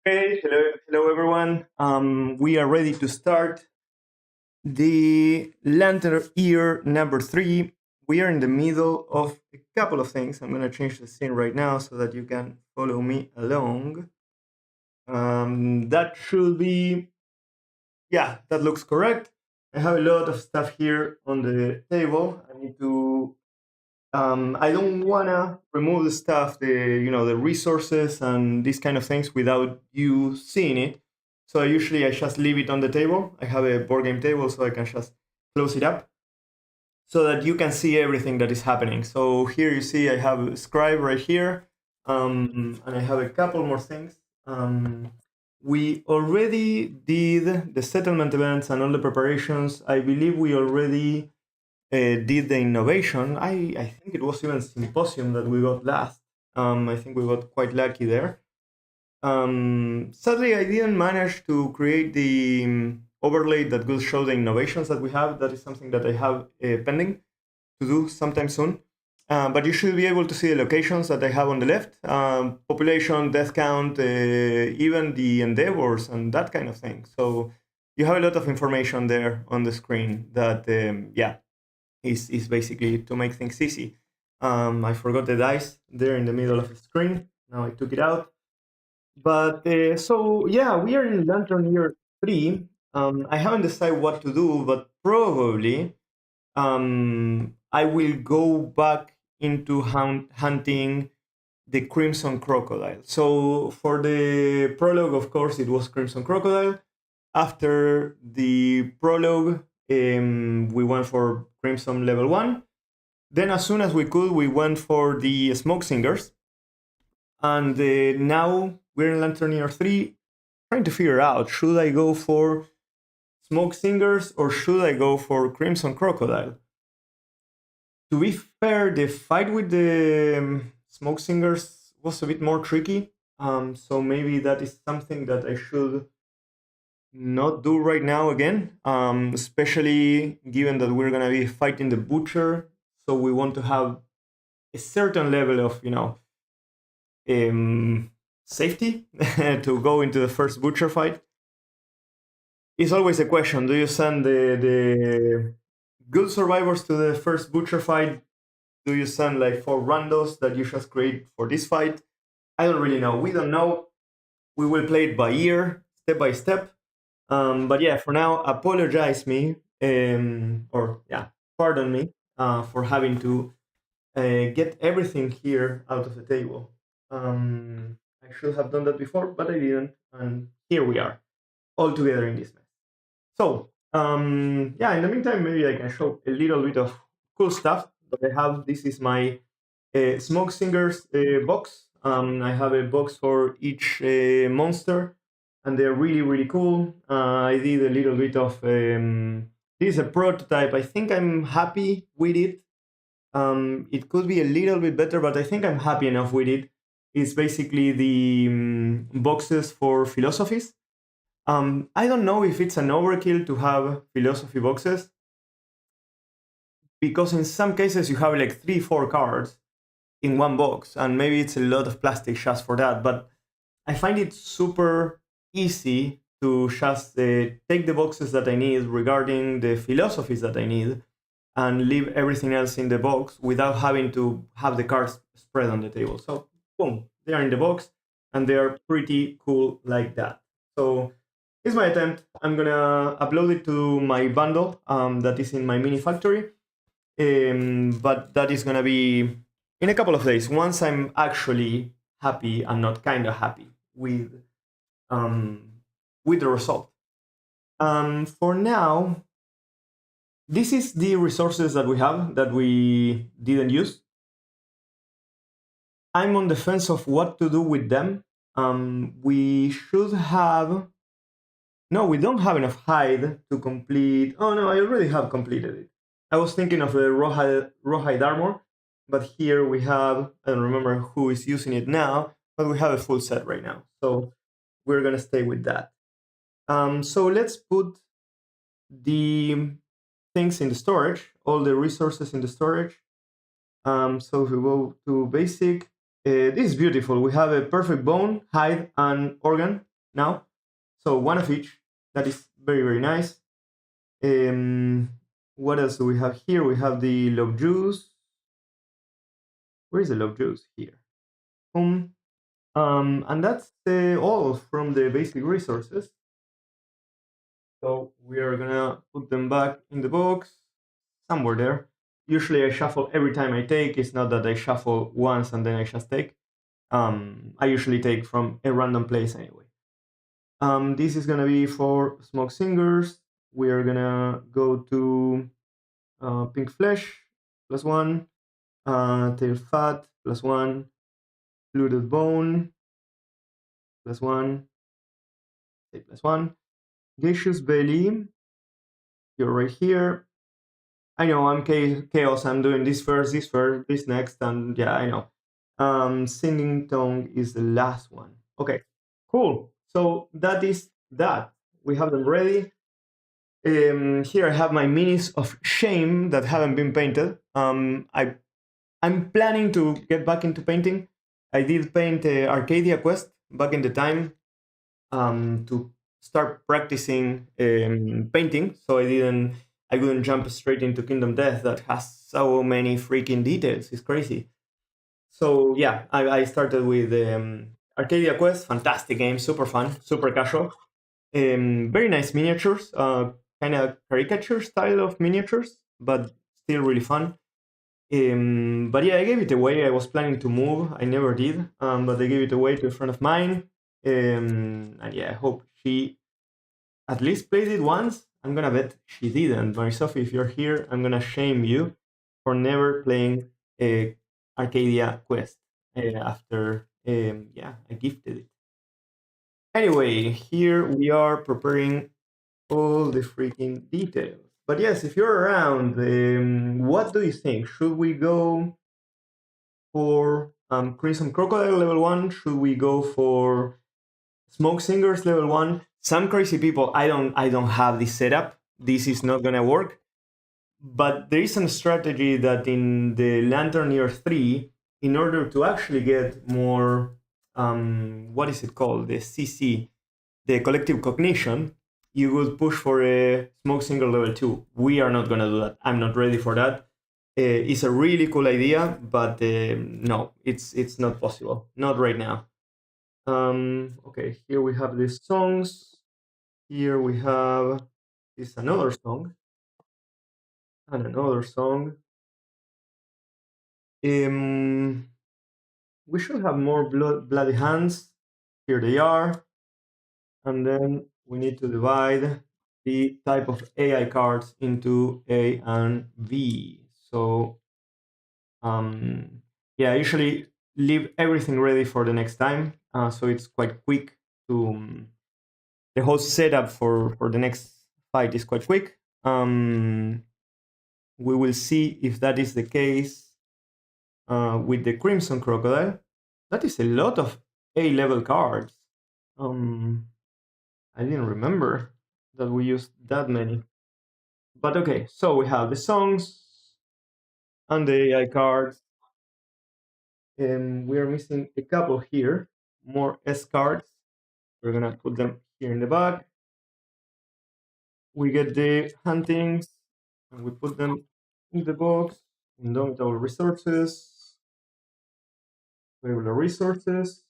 Okay, hello everyone. We are ready to start the lantern year number 3. We are in the middle of a couple of things. I'm going to change the scene right now so that you can follow me along. That should be, yeah, that looks correct. I have a lot of stuff here on the table. I need to I don't wanna remove the stuff, the resources and these kind of things without you seeing it. So usually I just leave it on the table. I have a board game table, so I can just close it up so that you can see everything that is happening. So here you see I have Scribe right here, and I have a couple more things. We already did the settlement events and all the preparations. I believe we already did the innovation. I think it was even Symposium that we got last. I think we got quite lucky there. Sadly, I didn't manage to create the overlay that will show the innovations that we have. That is something that I have pending to do sometime soon. But you should be able to see the locations that I have on the left. Population, death count, even the endeavors and that kind of thing. So you have a lot of information there on the screen that, is basically to make things easy. I forgot the dice there in the middle of the screen. Now I took it out. But so yeah, we are in Lantern Year 3. I haven't decided what to do, but probably I will go back into hunting the Crimson Crocodile. So for the prologue, of course, it was Crimson Crocodile. After the prologue, we went for Crimson level 1. Then as soon as we could, we went for the Smoke Singers. And now we're in Lantern Year 3, trying to figure out, should I go for Smoke Singers or should I go for Crimson Crocodile? To be fair, the fight with the Smoke Singers was a bit more tricky. So maybe that is something that I should not do right now again, especially given that we're going to be fighting the Butcher. So we want to have a certain level of, safety to go into the first Butcher fight. It's always a question. Do you send the good survivors to the first Butcher fight? Do you send like 4 randos that you just create for this fight? I don't really know. We don't know. We will play it by ear, step by step. But yeah, for now, apologize me, pardon me for having to get everything here out of the table. I should have done that before, but I didn't, and here we are, all together in this mess. So, in the meantime, maybe I can show a little bit of cool stuff that I have. This is my Smoke Singers box. I have a box for each monster, and they're really, really cool. I did a little bit of, this is a prototype. I think I'm happy with it. It could be a little bit better, but I think I'm happy enough with it. It's basically the boxes for philosophies. I don't know if it's an overkill to have philosophy boxes, because in some cases you have like 3-4 cards in one box, and maybe it's a lot of plastic just for that, but I find it super easy to just take the boxes that I need regarding the philosophies that I need and leave everything else in the box without having to have the cards spread on the table. So boom, they are in the box and they are pretty cool like that. So it's my attempt. I'm gonna upload it to my bundle that is in my mini factory, but that is gonna be in a couple of days once I'm actually happy and not kind of happy with the result. For now, this is the resources that we have that we didn't use. I'm on the fence of what to do with them. We should have... No, we don't have enough hide to complete... Oh no, I already have completed it. I was thinking of the rawhide armor, but here we have... I don't remember who is using it now, but we have a full set right now. So we're gonna stay with that. So let's put the things in the storage, all the resources in the storage. So if we go to basic, this is beautiful. We have a perfect bone, hide, and organ. now. So one of each. That is very, very nice. What else do we have here? We have the love juice. Where is the love juice? Here. And that's all from the basic resources. So we are gonna put them back in the box, somewhere there. Usually I shuffle every time I take. It's not that I shuffle once and then I just take. I usually take from a random place anyway. This is gonna be for Smoke Singers. We are gonna go to Pink Flesh, +1, Tail Fat, +1, Fluted Bone, +1, take +1, Gaseous Belly, you're right here. I know I'm chaos. I'm doing this first, this next, and yeah, I know. Singing Tongue is the last one. Okay, cool. So that is that. We have them ready. Here I have my minis of shame that haven't been painted. I'm planning to get back into painting. I did paint Arcadia Quest back in the time to start practicing painting, so I couldn't jump straight into Kingdom Death that has so many freaking details. It's crazy. So yeah, I started with Arcadia Quest, fantastic game, super fun, super casual, very nice miniatures, kind of caricature style of miniatures, but still really fun. But yeah, I gave it away. I was planning to move. I never did, but I gave it away to a friend of mine. And yeah, I hope she at least played it once. I'm gonna bet she didn't. Marisophie, if you're here, I'm gonna shame you for never playing Arcadia Quest after yeah, I gifted it. Anyway, here we are preparing all the freaking details. But yes, if you're around, what do you think? Should we go for Crimson Crocodile level 1? Should we go for Smoke Singers level 1? Some crazy people, I don't have this setup. This is not gonna work. But there is a strategy that in the Lantern Year 3, in order to actually get more, what is it called? The CC, the collective cognition, you would push for a Smoke Singer level 2. We are not gonna do that. I'm not ready for that. It's a really cool idea, but no, it's not possible. Not right now. Okay, here we have these songs. Here we have this another song and another song. We should have more bloody hands. Here they are. And then we need to divide the type of AI cards into A and V. So yeah, I usually leave everything ready for the next time. So it's quite quick to the whole setup for the next fight is quite quick. We will see if that is the case with the Crimson Crocodile. That is a lot of A-level cards. I didn't remember that we used that many. But okay, so we have the songs and the AI cards. And we are missing a couple here, more S cards. We're gonna put them here in the back. We get the huntings and we put them in the box. Indomitable resources, regular resources.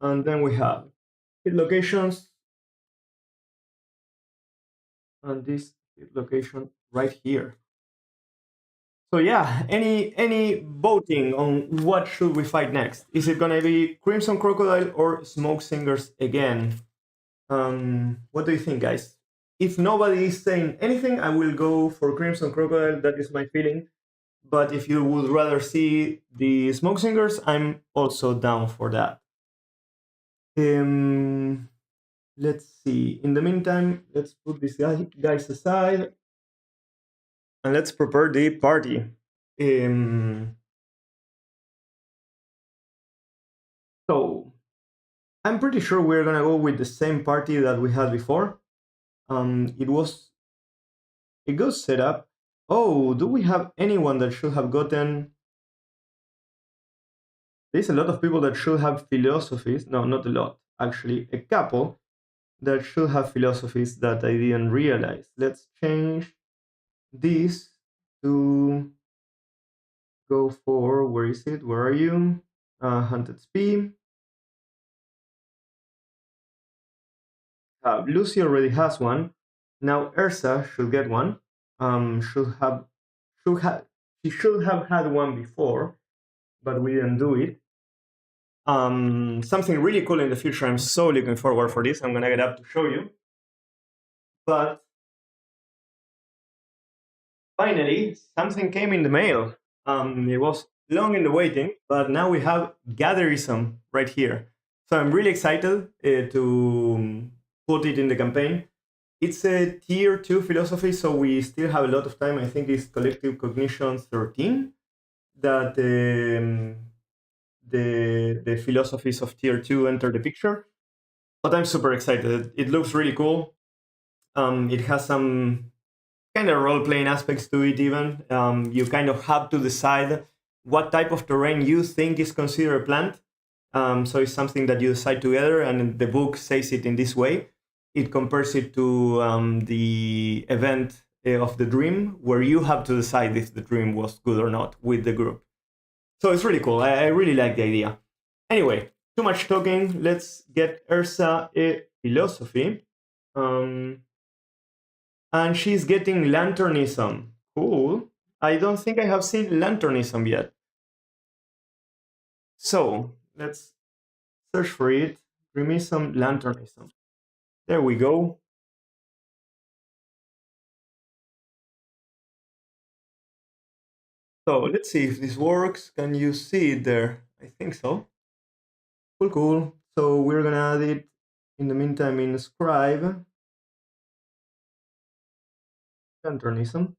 And then we have hit locations and this hit location right here. So yeah, any voting on what should we fight next? Is it gonna be Crimson Crocodile or Smoke Singers again? What do you think, guys? If nobody is saying anything, I will go for Crimson Crocodile. That is my feeling. But if you would rather see the Smoke Singers, I'm also down for that. Let's see. In the meantime, let's put these guys aside and let's prepare the party. So I'm pretty sure we're gonna go with the same party that we had before. It was a good setup. Oh, do we have anyone that should have gotten there's a lot of people that should have philosophies. No, not a lot, actually, a couple that should have philosophies that I didn't realize. Let's change this to go for, where is it? Where are you? Hunted Speed. Lucy already has one. Now Ursa should get one. Should have she should have had one before, but we didn't do it. Something really cool in the future. I'm so looking forward for this. I'm gonna get up to show you. But finally, something came in the mail. It was long in the waiting, but now we have Gatherism right here. So I'm really excited to put it in the campaign. It's a tier 2 philosophy, so we still have a lot of time. I think it's Collective Cognition 13 that the philosophies of tier 2 enter the picture. But I'm super excited. It looks really cool. It has some kind of role-playing aspects to it even. You kind of have to decide what type of terrain you think is considered a plant. So it's something that you decide together, and the book says it in this way. It compares it to the event of the dream, where you have to decide if the dream was good or not with the group. So it's really cool. I really like the idea. Anyway, too much talking. Let's get Ursa a philosophy. And she's getting Lanternism. Cool. I don't think I have seen Lanternism yet. So let's search for it. Bring me some Lanternism. There we go. So let's see if this works. Can you see it there? I think so. Cool, cool. So we're gonna add it in the meantime in Scribe. Lanternism.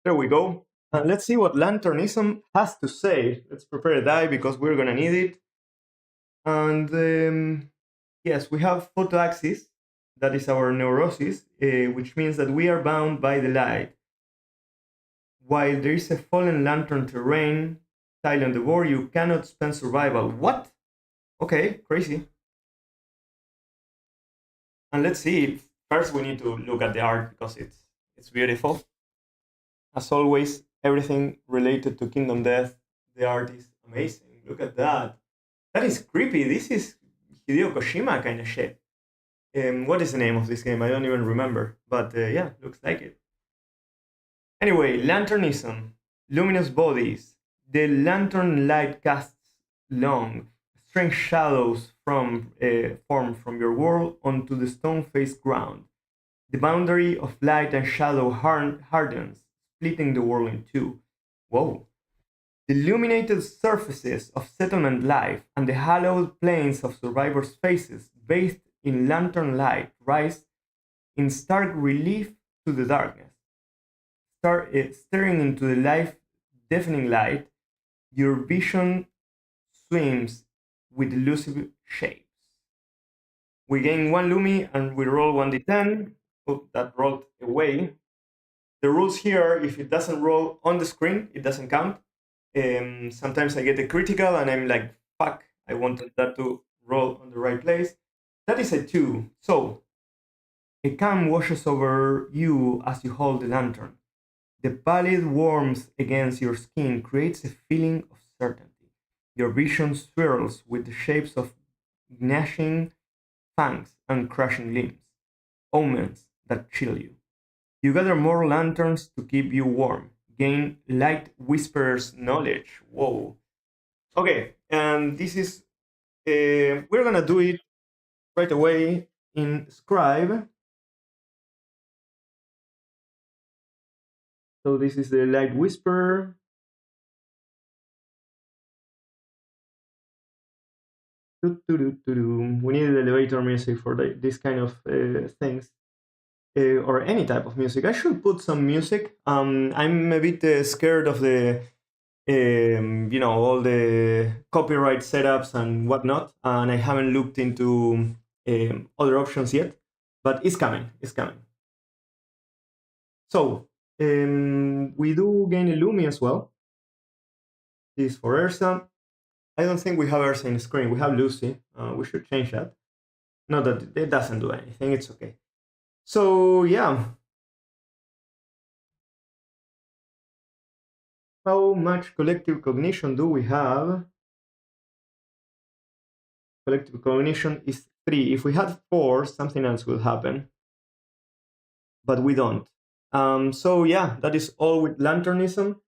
There we go. And let's see what Lanternism has to say. Let's prepare a die because we're gonna need it. And yes, we have photoaxis. That is our neurosis, which means that we are bound by the light. While there is a fallen lantern terrain tile on the board, you cannot spend survival. What? Okay, crazy. And let's see. First, we need to look at the art because it's beautiful. As always, everything related to Kingdom Death, the art is amazing. Look at that. That is creepy. This is Hideo Kojima kind of shit. What is the name of this game? I don't even remember. But yeah, looks like it. Anyway, Lanternism. Luminous bodies. The lantern light casts long, strange shadows form from your world onto the stone-faced ground. The boundary of light and shadow hardens, splitting the world in two. Whoa. The illuminated surfaces of settlement life and the hallowed plains of survivors' faces, bathed in lantern light, rise in stark relief to the darkness. Staring into the life-deafening light, your vision swims with elusive shapes. We gain 1 Lumi and we roll 1d10. Oh, that rolled away. The rules here, if it doesn't roll on the screen, it doesn't count. Sometimes I get a critical and I'm like, fuck, I wanted that to roll on the right place. That is a 2. So, a calm washes over you as you hold the lantern. The pallid warmth against your skin creates a feeling of certainty. Your vision swirls with the shapes of gnashing fangs and crushing limbs, omens that chill you. You gather more lanterns to keep you warm. Gain Light Whisperer's knowledge. Whoa. Okay, and this is... we're gonna do it right away in Scribe. So this is the Light Whisperer. We need elevator music for this kind of things. Or any type of music. I should put some music. I'm a bit scared of the, all the copyright setups and whatnot, and I haven't looked into other options yet, but it's coming. It's coming. So we do gain a Lumi as well. This is for Ursa. I don't think we have Ersa in screen. We have Lucy. We should change that. Not that it doesn't do anything. It's okay. So yeah. How much collective cognition do we have? Collective cognition is 3. If we had 4, something else will happen. But we don't. So yeah, that is all with lanternism.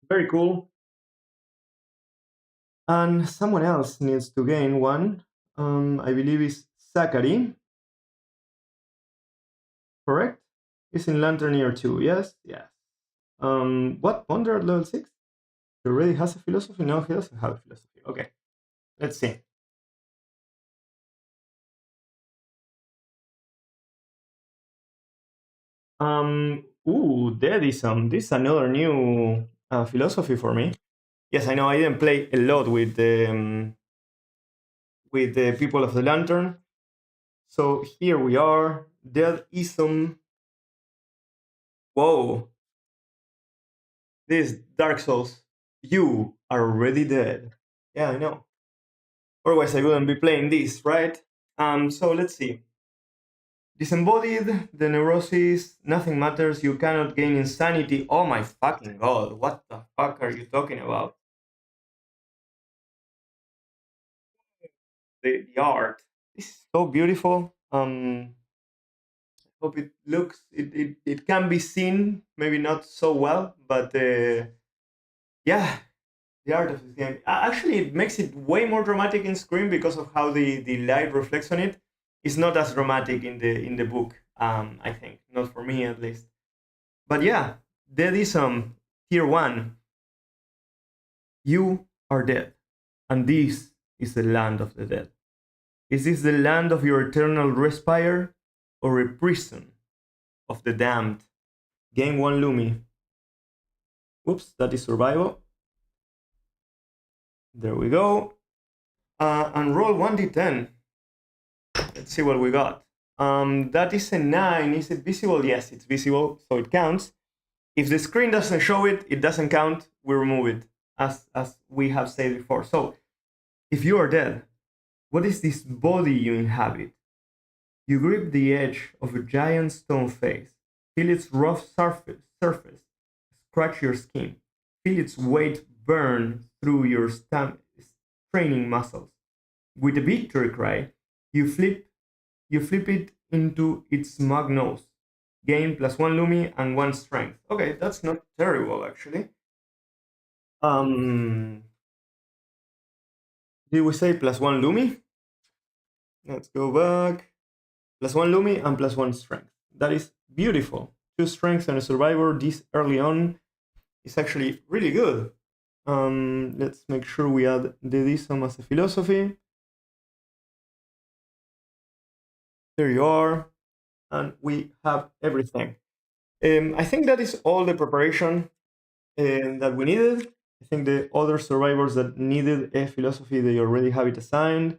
Very cool. And someone else needs to gain one. I believe it's Zachary. Correct? He's in Lanterneer 2, yes? Yes. What? Ponder at level 6? He already has a philosophy? No, he doesn't have a philosophy. Okay. Let's see. Deadism. This is another new philosophy for me. Yes, I know I didn't play a lot with the people of the Lantern. So here we are. Deadism. Whoa. This Dark Souls. You are already dead. Yeah, I know. Otherwise, I wouldn't be playing this, right? So let's see. Disembodied, the neurosis, nothing matters, you cannot gain insanity. Oh my fucking god, what the fuck are you talking about? The art. This is so beautiful. Hope it looks, it can be seen, maybe not so well, but yeah, the art of this game. Actually, it makes it way more dramatic in screen because of how the light reflects on it. It's not as dramatic in the book. I think not for me at least. But yeah, there is tier 1. You are dead, and this is the land of the dead. Is this the land of your eternal respire, or a prison of the damned? Gain 1 Lumi. Oops, that is survival. There we go. And roll 1d10. Let's see what we got. That is a 9. Is it visible? Yes, it's visible, so it counts. If the screen doesn't show it, it doesn't count. We remove it, as we have said before. So, if you are dead, what is this body you inhabit? You grip the edge of a giant stone face. Feel its rough surface. Scratch your skin. Feel its weight burn through your straining muscles. With a victory cry, you flip it into its smug nose. Gain +1 Lumi and 1 strength. Okay, that's not terrible actually. Did we say +1 Lumi? Let's go back. +1 Lumi and +1 strength. That is beautiful. 2 strength and a survivor this early on is actually really good. Let's make sure we add Deadism as a philosophy. There you are. And we have everything. I think that is all the preparation that we needed. I think the other survivors that needed a philosophy, they already have it assigned.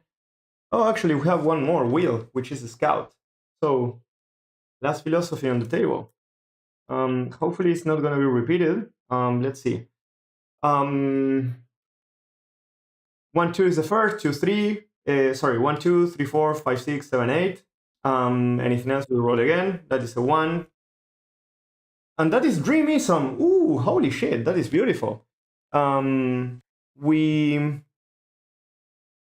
Oh, actually, we have one more, Will, which is a scout. So, last philosophy on the table. Hopefully, it's not going to be repeated. Let's see. 1, 2 is the first, 2, 3. Sorry, 1, 2, 3, 4, 5, 6, 7, 8. Anything else, we'll roll again. That is a 1. And that is Dreamism. Ooh, holy shit, that is beautiful.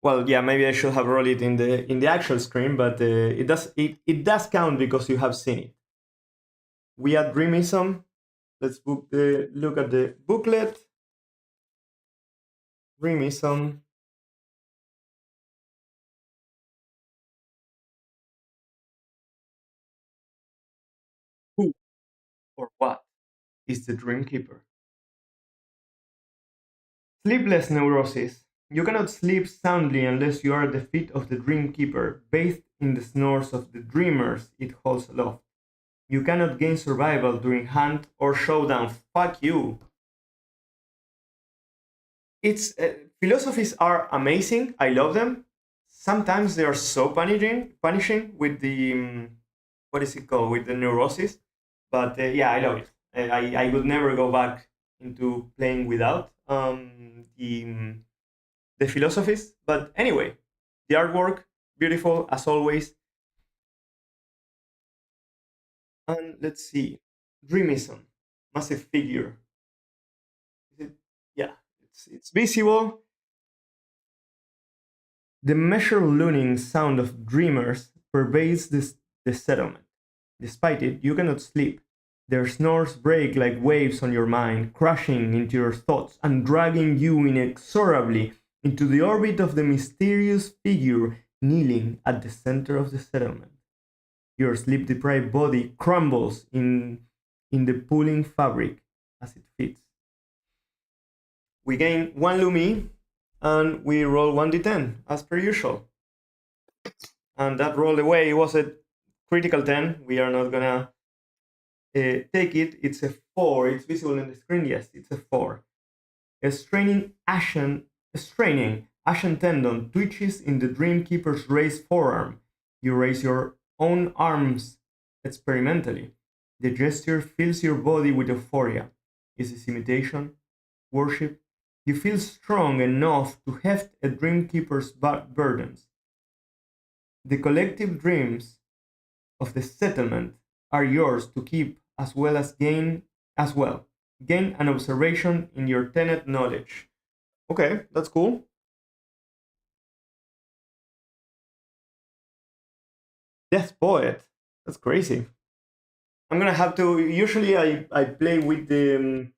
Well, yeah, maybe I should have rolled it in the actual screen, but it does count because you have seen it. We add Dreamism. Let's look at the booklet. Dreamism. Who or what is the Dreamkeeper? Sleepless neurosis. You cannot sleep soundly unless you are at the feet of the Dreamkeeper, bathed in the snores of the dreamers it holds aloft. You cannot gain survival during hunt or showdown. Fuck you. It's philosophies are amazing. I love them. Sometimes they are so punishing with the what is it called, with the neurosis. But yeah, I love it. I would never go back into playing without. the philosophies. But anyway, the artwork, beautiful as always. And let's see, Dreamism, massive figure. Is it? Yeah, it's visible. The measured looning sound of dreamers pervades the settlement. Despite it, you cannot sleep. Their snores break like waves on your mind, crashing into your thoughts and dragging you inexorably into the orbit of the mysterious figure kneeling at the center of the settlement. Your sleep deprived body crumbles in the pulling fabric as it fits. We gain 1 Lumi and we roll 1d10 as per usual. And that rolled away was a critical 10. We are not gonna take it. It's a 4. It's visible in the screen. Yes, it's a 4. A straining ashen tendon twitches in the Dreamkeeper's raised forearm. You raise your own arms experimentally. The gesture fills your body with euphoria. Is this imitation? Worship? You feel strong enough to heft a Dreamkeeper's burdens. The collective dreams of the settlement are yours to keep as well. Gain an observation in your tenet knowledge. Okay, that's cool. Death Poet. That's crazy. I'm gonna have to. Usually, I play with the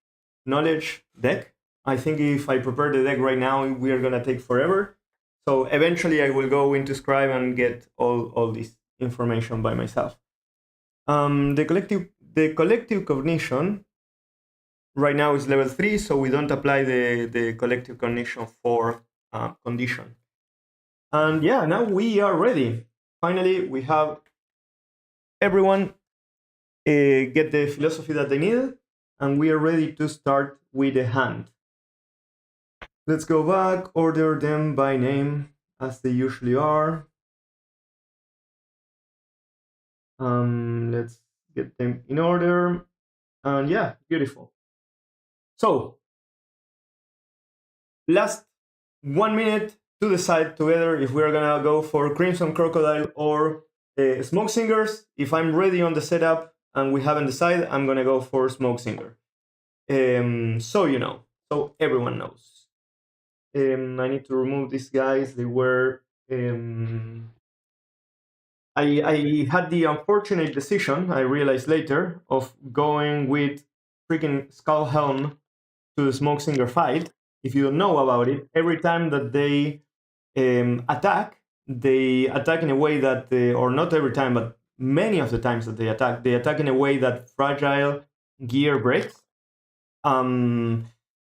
knowledge deck. I think if I prepare the deck right now, we are gonna take forever. So eventually, I will go into Scribe and get all this information by myself. The collective cognition right now is level 3, so we don't apply the collective cognition 4 condition. And yeah, now we are ready. Finally, we have everyone get the philosophy that they need, and we are ready to start with the hand. Let's go back, order them by name as they usually are. Let's get them in order. And yeah, beautiful. So, last 1 minute to decide together if we're gonna go for Crimson Crocodile or Smoke Singers. If I'm ready on the setup and we haven't decided, I'm gonna go for Smoke Singer. So you know, so everyone knows. I need to remove these guys. They were. I had the unfortunate decision, I realized later, of going with freaking Skull Helm to the Smoke Singer fight. If you don't know about it, every time that they attack in a way that, or not every time, but many of the times that they attack in a way that fragile gear breaks.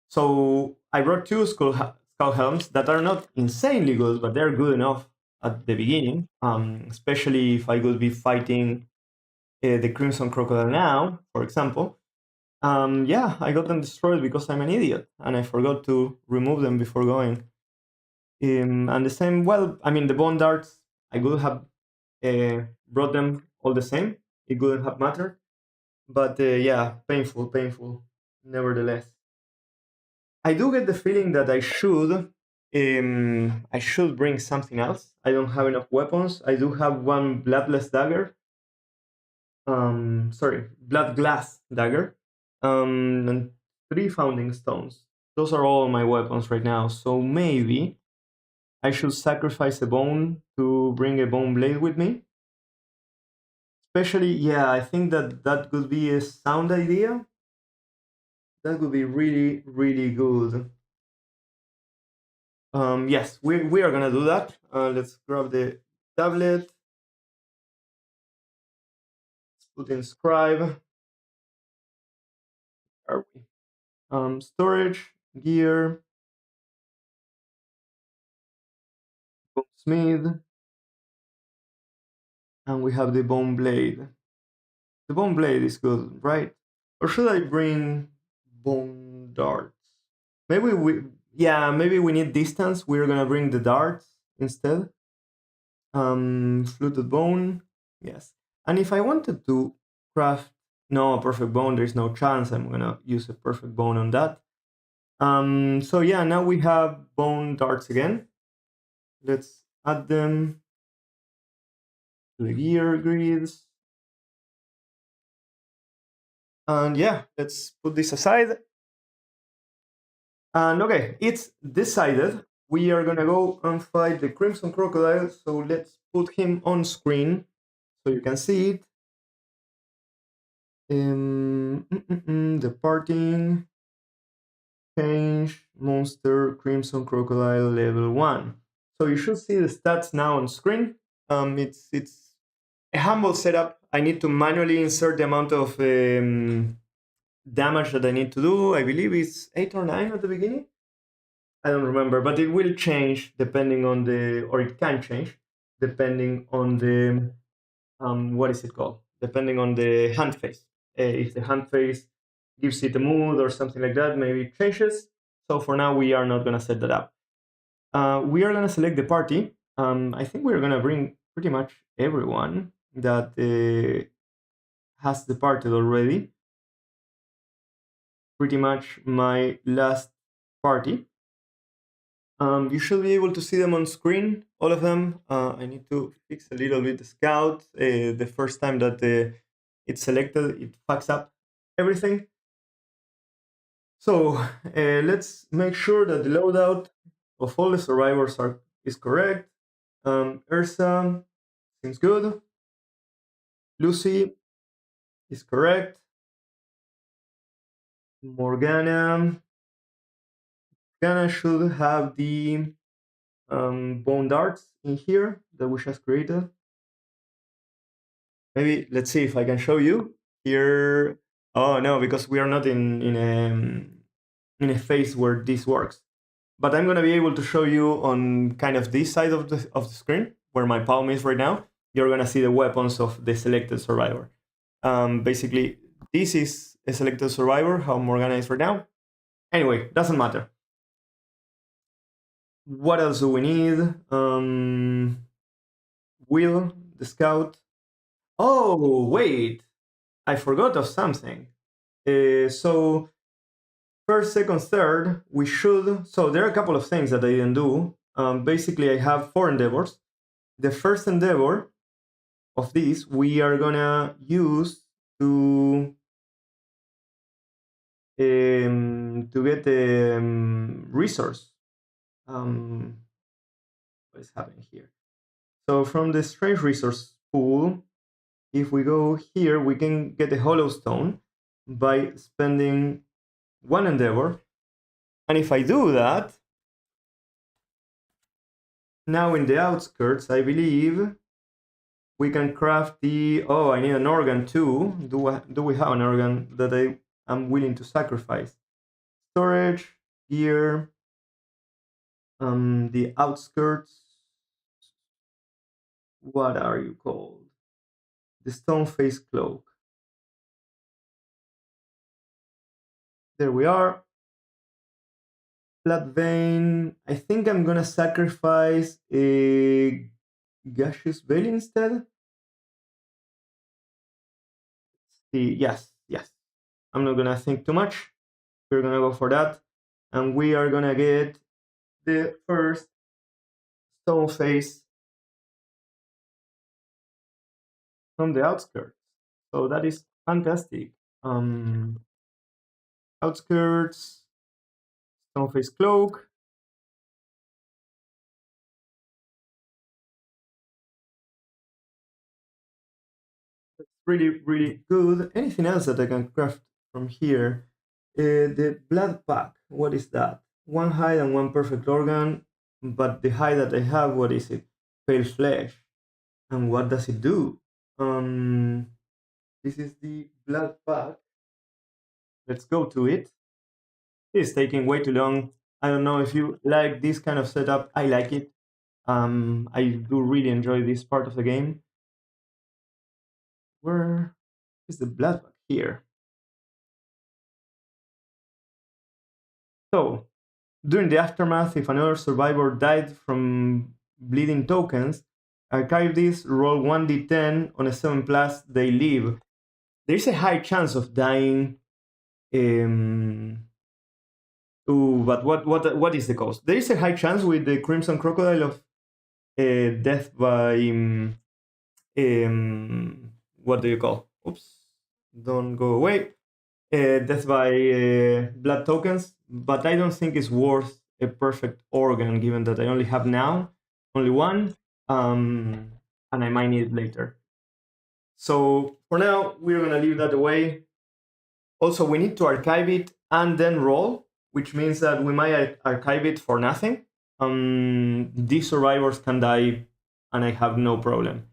So I brought 2 Skull Helms that are not insanely good, but they're good enough at the beginning, especially if I would be fighting the Crimson Crocodile now, for example. Yeah, I got them destroyed because I'm an idiot, and I forgot to remove them before going. And the same, well, I mean, the Bone Darts, I could have brought them all the same. It wouldn't have mattered. But yeah, painful, nevertheless. I do get the feeling that I should bring something else. I don't have enough weapons. I do have 1 bloodless dagger. Blood glass dagger. And 3 founding stones. Those are all my weapons right now. So maybe I should sacrifice a bone to bring a bone blade with me. Especially, yeah, I think that could be a sound idea. That would be really, really good. Yes, we are gonna do that. Let's grab the tablet. Let's put in Scribe. Where are we? Storage, gear, smith, and we have the bone blade. The bone blade is good, right? Or should I bring bone darts? Maybe we need distance. We're gonna bring the darts instead. Fluted bone, yes. And if I wanted to craft a perfect bone, there's no chance I'm gonna use a perfect bone on that. So yeah, now we have bone darts again. Let's add them to the gear grids. And yeah, let's put this aside. And okay, it's decided. We are gonna go and fight the Crimson Crocodile. So let's put him on screen so you can see it. Departing, change, monster, Crimson Crocodile level 1. So you should see the stats now on screen. It's a humble setup. I need to manually insert the amount of damage that I need to do. I believe it's 8 or 9 at the beginning. I don't remember, but it will change depending on or it can change depending on the, what is it called? Depending on the hand phase. If the hand phase gives it a mood or something like that, maybe it changes. So for now, we are not going to set that up. We are going to select the party. I think we're going to bring pretty much everyone that has departed already. Pretty much my last party. You should be able to see them on screen, all of them. I need to fix a little bit the scout. The first time that it's selected, it fucks up everything. So let's make sure that the loadout of all the survivors is correct. Ursa seems good. Lucy is correct. Morgana should have the bone darts in here that we just created. Maybe let's see if I can show you here. Oh no, because we are not in a phase where this works. But I'm gonna be able to show you on kind of this side of the screen where my palm is right now. You're gonna see the weapons of the selected survivor. Basically, this is a selected survivor. How Morgana is right now. Anyway, doesn't matter. What else do we need? Will, the scout. Oh, wait. I forgot of something. So, first, second, third, we should. So, there are a couple of things that I didn't do. Basically, I have 4 endeavors. The first endeavor of these we are gonna use to get the resource. What is happening here? So from the strange resource pool, if we go here, we can get a hollow stone by spending 1 endeavor. And if I do that, now in the outskirts, I believe we can craft the. Oh, I need an organ too. Do we have an organ that I am willing to sacrifice? Storage, gear, the outskirts. What are you called? The stone face cloak. There we are. Flat vein. I think I'm gonna sacrifice a gaseous veil instead. Yes. I'm not gonna think too much. We're gonna go for that, and we are gonna get the first stone face from the outskirts. So that is fantastic. Outskirts, stone face cloak. That's really good. Anything else that I can craft from here? The blood pack. What is that? 1 hide and 1 perfect organ. But the hide that I have, what is it? Pale flesh. And what does it do? This is the blood pack. Let's go to it. It's taking way too long. I don't know if you like this kind of setup. I like it. I do really enjoy this part of the game. Where is the blood pack? Here. So, during the aftermath, if another survivor died from bleeding tokens, archive this, roll 1d10 on a 7+, they live. There's a high chance of dying But what is the cost? There is a high chance with the Crimson Crocodile of death by what do you call? Oops, don't go away. Death by blood tokens, but I don't think it's worth a perfect organ given that I only have now only one, and I might need it later. So for now, we're gonna leave that away. Also, we need to archive it and then roll, which means that we might archive it for nothing. These survivors can die, and I have no problem.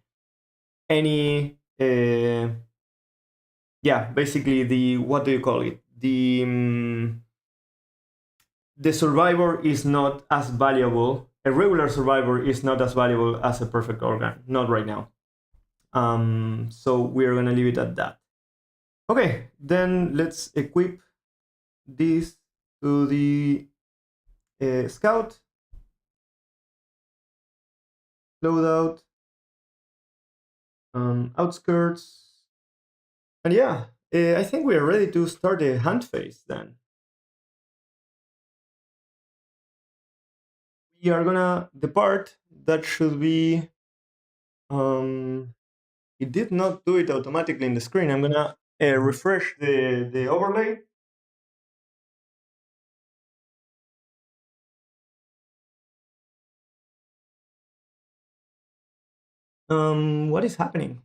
Any, yeah, basically the, what do you call it? The survivor is not as valuable. A regular survivor is not as valuable as a perfect organ, not right now. So we're gonna leave it at that. Okay, then let's equip this to the scout. Loadout. Outskirts. And yeah, I think we are ready to start the hunt phase then. We are gonna, the part that should be, it did not do it automatically in the screen. I'm gonna refresh the overlay. What is happening?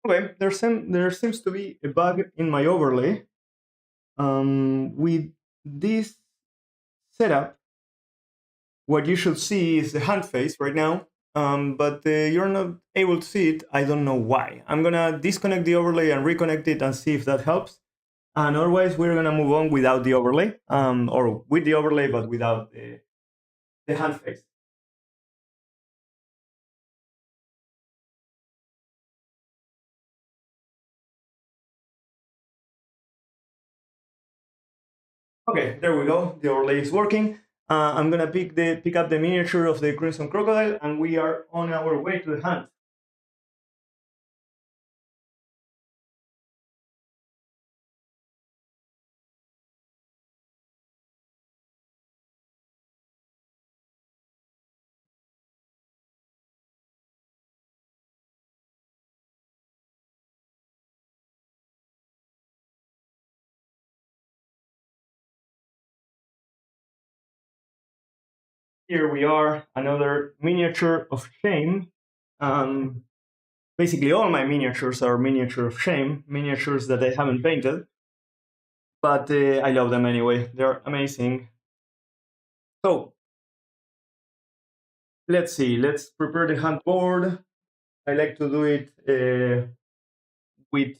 Okay, there seems to be a bug in my overlay. With this setup, what you should see is the hunt phase right now, but you're not able to see it. I don't know why. I'm gonna disconnect the overlay and reconnect it and see if that helps. And otherwise, we're gonna move on without the overlay, or with the overlay, but without the hunt phase. Okay, there we go. The overlay is working. I'm gonna pick up the miniature of the Crimson Crocodile, and we are on our way to the hunt. Here we are, another miniature of shame. Basically, all my miniatures are miniature of shame, miniatures that I haven't painted, but I love them anyway. They're amazing. So let's see. Let's prepare the hunt board. I like to do it with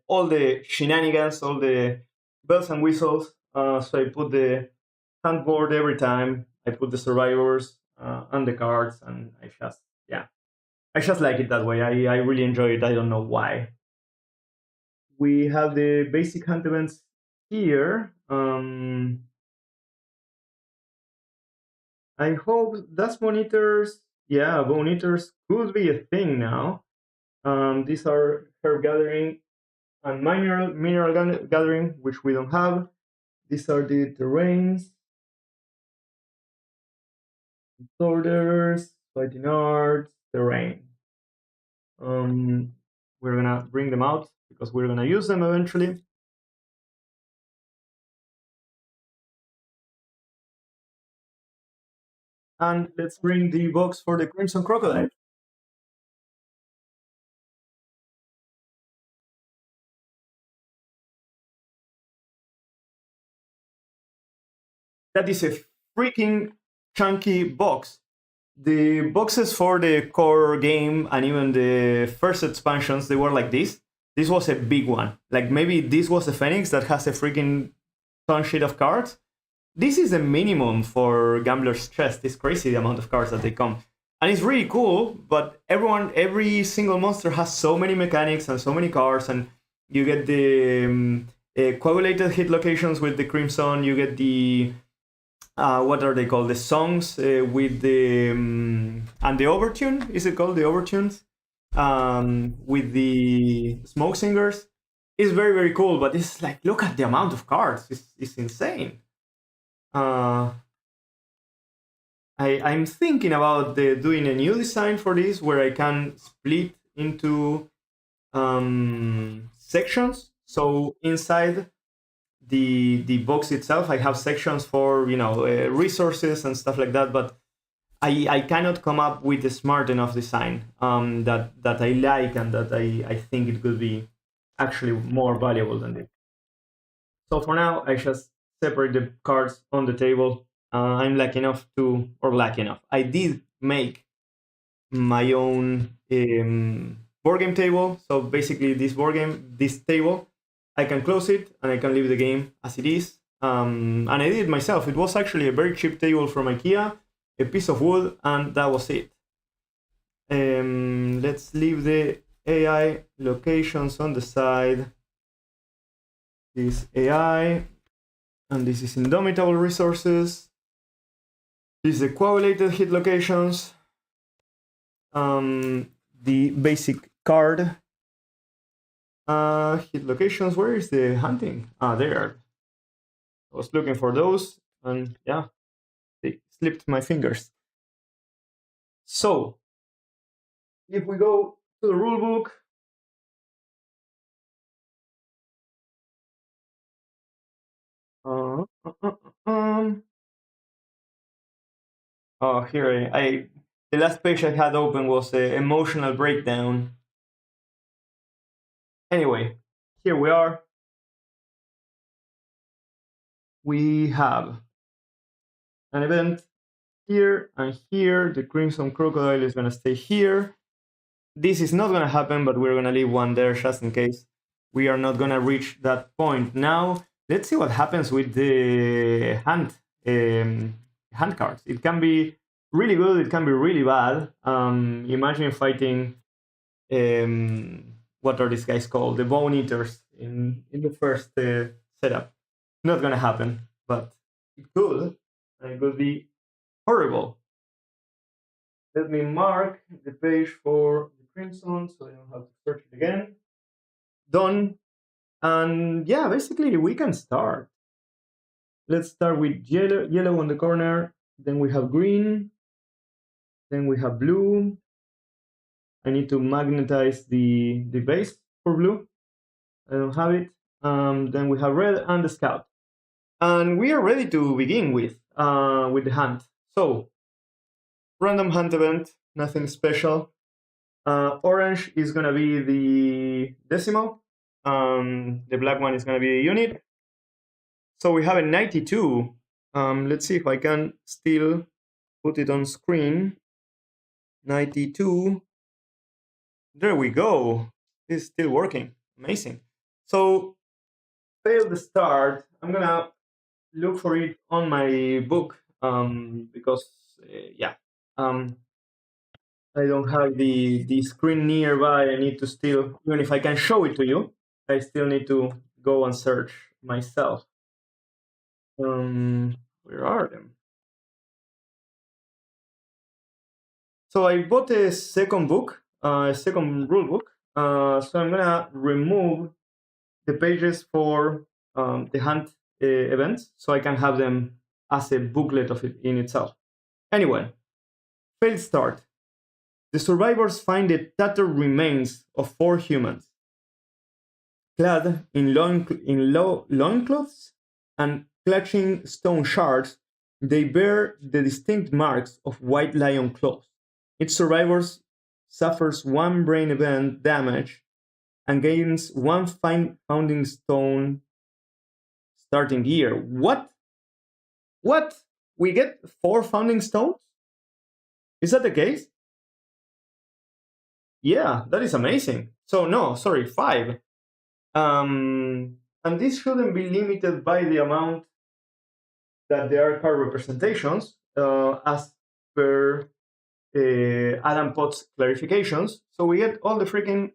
all the shenanigans, all the bells and whistles. So I put the hunt board every time. I put the survivors and the cards, and I just like it that way. I really enjoy it. I don't know why. We have the basic hunt events here. I hope dust monitors, yeah, monitors could be a thing now. These are herb gathering and mineral gathering, which we don't have. These are the terrains, disorders, fighting arts, terrain. We're gonna bring them out because we're gonna use them eventually. And let's bring the box for the Crimson Crocodile. That is a freaking chunky box. The boxes for the core game and even the first expansions, they were like this. This was a big one. Like maybe this was the Phoenix that has a freaking ton sheet of cards. This is the minimum for Gambler's Chest. It's crazy the amount of cards that they come. And it's really cool, but every single monster has so many mechanics and so many cards, and you get the coagulated hit locations with the Crimson, you get the what are they called? The songs with the and the overtune. Is it called the overtunes? With the smoke singers. It's very very cool. But it's like, look at the amount of cards. It's insane. Uh, I'm thinking about doing a new design for this where I can split into sections. So inside the box itself, I have sections for resources and stuff like that. But I cannot come up with a smart enough design that I like and that I think it could be actually more valuable than this. So for now, I just separate the cards on the table. I'm lucky enough to, or lucky enough, I did make my own board game table. So basically, this table, I can close it and I can leave the game as it is. And I did it myself. It was actually a very cheap table from IKEA, a piece of wood, and that was it. Let's leave the AI locations on the side. This AI, and this is indomitable resources. This is the coagulated hit locations. The basic card hit locations. Where is the hunting? There. I was looking for those, and yeah, they slipped my fingers. So, if we go to the rulebook, here the last page I had open was the emotional breakdown. Anyway, here we are. We have an event here and here. The Crimson Crocodile is going to stay here. This is not going to happen, but we're going to leave one there just in case we are not going to reach that point. Now, let's see what happens with the hand cards. It can be really good. It can be really bad. Imagine fighting, what are these guys called? The Bone Eaters in the first setup. Not going to happen, but it could. It could be horrible. Let me mark the page for the Crimson so I don't have to search it again. Done. And yeah, basically we can start. Let's start with yellow on the corner. Then we have green. Then we have blue. I need to magnetize the base for blue. I don't have it. Then we have red and the scout. And we are ready to begin with the hunt. So, random hunt event, nothing special. Orange is going to be the decimal. The black one is going to be the unit. So we have a 92. Let's see if I can still put it on screen. 92. There we go. It's still working. Amazing. So failed the start. I'm going to look for it on my book because, I don't have the screen nearby. I need to still, even if I can show it to you, I still need to go and search myself. Where are them? So I bought a second book, a second rule book. So I'm gonna remove the pages for the hunt events, so I can have them as a booklet of it in itself. Anyway, failed start. The survivors find the tattered remains of 4 humans, clad in loincloths and clutching stone shards. They bear the distinct marks of white lion claws. Each survivor suffers 1 brain event damage and gains 1 founding stone starting gear. What? What? We get 4 founding stones? Is that the case? Yeah, that is amazing. So no, sorry, 5. And this shouldn't be limited by the amount that there are card representations, as per Adam Potts clarifications. So we get all the freaking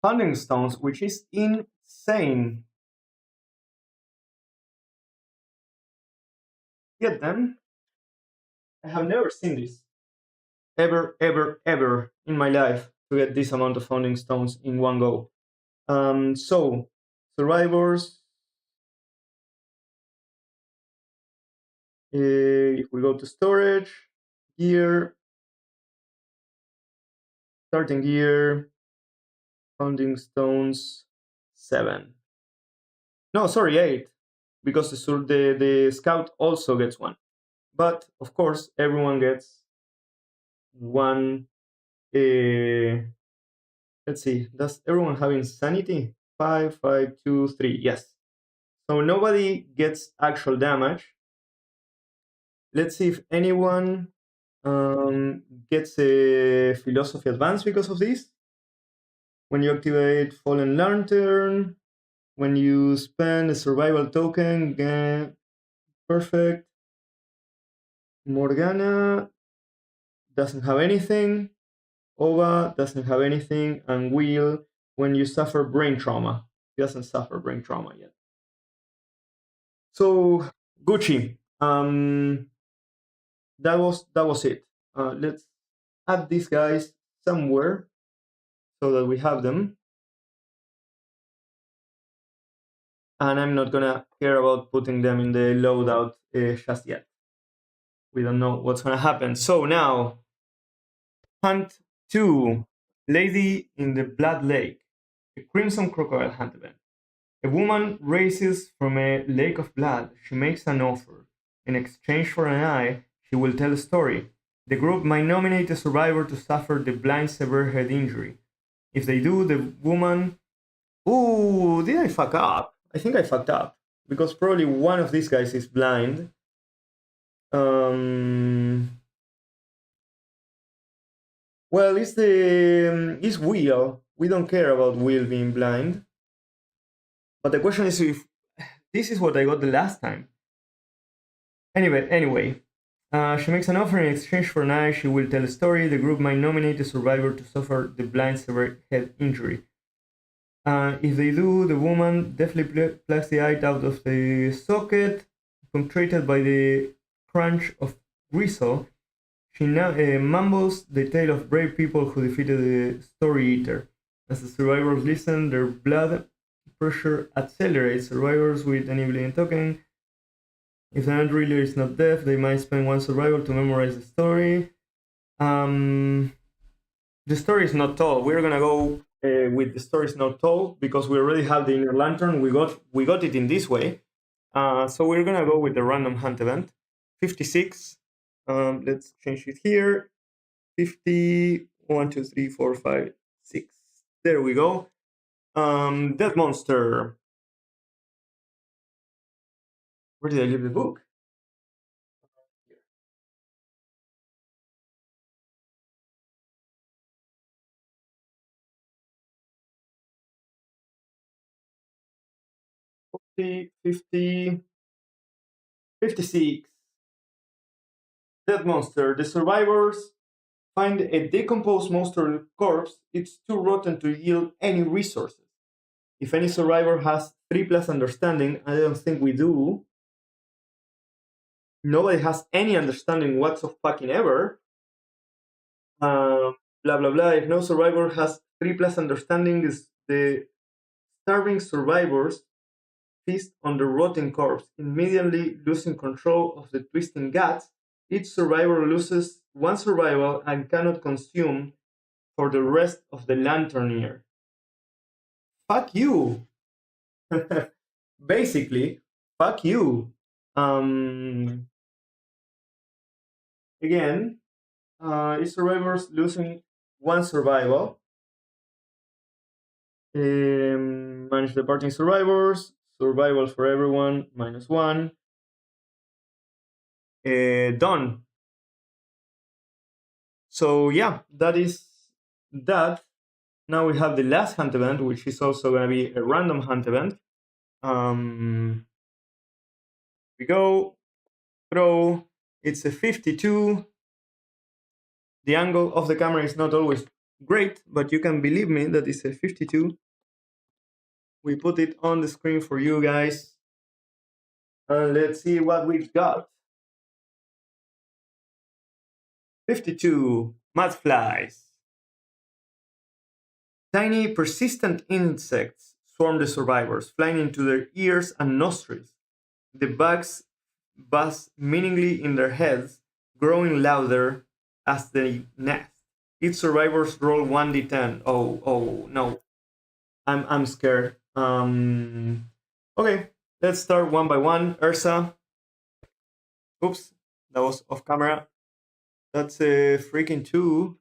founding stones, which is insane. get them. I have never seen this ever in my life to get this amount of founding stones in one go. So survivors. If we go to storage, gear, starting gear, founding stones, 7. No, sorry, 8, because the scout also gets 1. But of course, everyone gets 1. Let's see, does everyone have insanity? 5, 5, 2, 3. Yes. So nobody gets actual damage. Let's see if anyone gets a philosophy advance because of this. When you activate Fallen Lantern, when you spend a survival token, perfect. Morgana doesn't have anything. Ova doesn't have anything. And Will, when you suffer brain trauma, he doesn't suffer brain trauma yet. So Gucci, that was it. Let's add these guys somewhere so that we have them. And I'm not gonna care about putting them in the loadout just yet. We don't know what's gonna happen. So now, Hunt 2, Lady in the Blood Lake, a Crimson Crocodile Hunt event. A woman raises from a lake of blood. She makes an offer. In exchange for an eye, she will tell a story. The group might nominate a survivor to suffer the blind severe head injury. If they do, the woman... Ooh, did I fuck up? I think I fucked up. Because probably one of these guys is blind. Well, it's Will. We don't care about Will being blind. But the question is if this is what I got the last time. Anyway, she makes an offer in exchange for an eye. She will tell a story. The group might nominate a survivor to suffer the blind severe head injury. If they do, the woman definitely plucks the eye out of the socket, punctuated by the crunch of gristle. She now mumbles the tale of brave people who defeated the Story Eater. As the survivors listen, their blood pressure accelerates. Survivors with enabling token. If the hand reader is not deaf, they might spend 1 survivor to memorize the story. The story is not told. We're gonna go with the story is not told because we already have the inner lantern. We got it in this way. So we're gonna go with the random hunt event. 56. Let's change it here. 50. 1, 2, 3, 4, 5, 6. There we go. Death monster. Where did I leave the book? 50, 56. Dead monster. The survivors find a decomposed monster corpse. It's too rotten to yield any resources. If any survivor has 3+ understanding, I don't think we do. Nobody has any understanding whatsoever. Blah blah blah. If no survivor has 3+ understanding, is the starving survivors feast on the rotting corpse, immediately losing control of the twisting guts. Each survivor loses 1 survival and cannot consume for the rest of the lantern year. Fuck you! Basically, fuck you. Again, each survivors losing 1 survival. Manage the party survivors. Survival for everyone, -1. Done. So yeah, that is that. Now we have the last hunt event, which is also going to be a random hunt event. We go, throw. It's a 52. The angle of the camera is not always great, but you can believe me that it's a 52. We put it on the screen for you guys. Let's see what we've got. 52. Mud flies. Tiny, persistent insects swarm the survivors, flying into their ears and nostrils. The bugs buzz meaningly in their heads, growing louder as they nest. Each survivors roll 1d10. Oh, no. I'm scared. Okay, let's start one by one. Ursa. Oops, that was off camera. That's a freaking 2.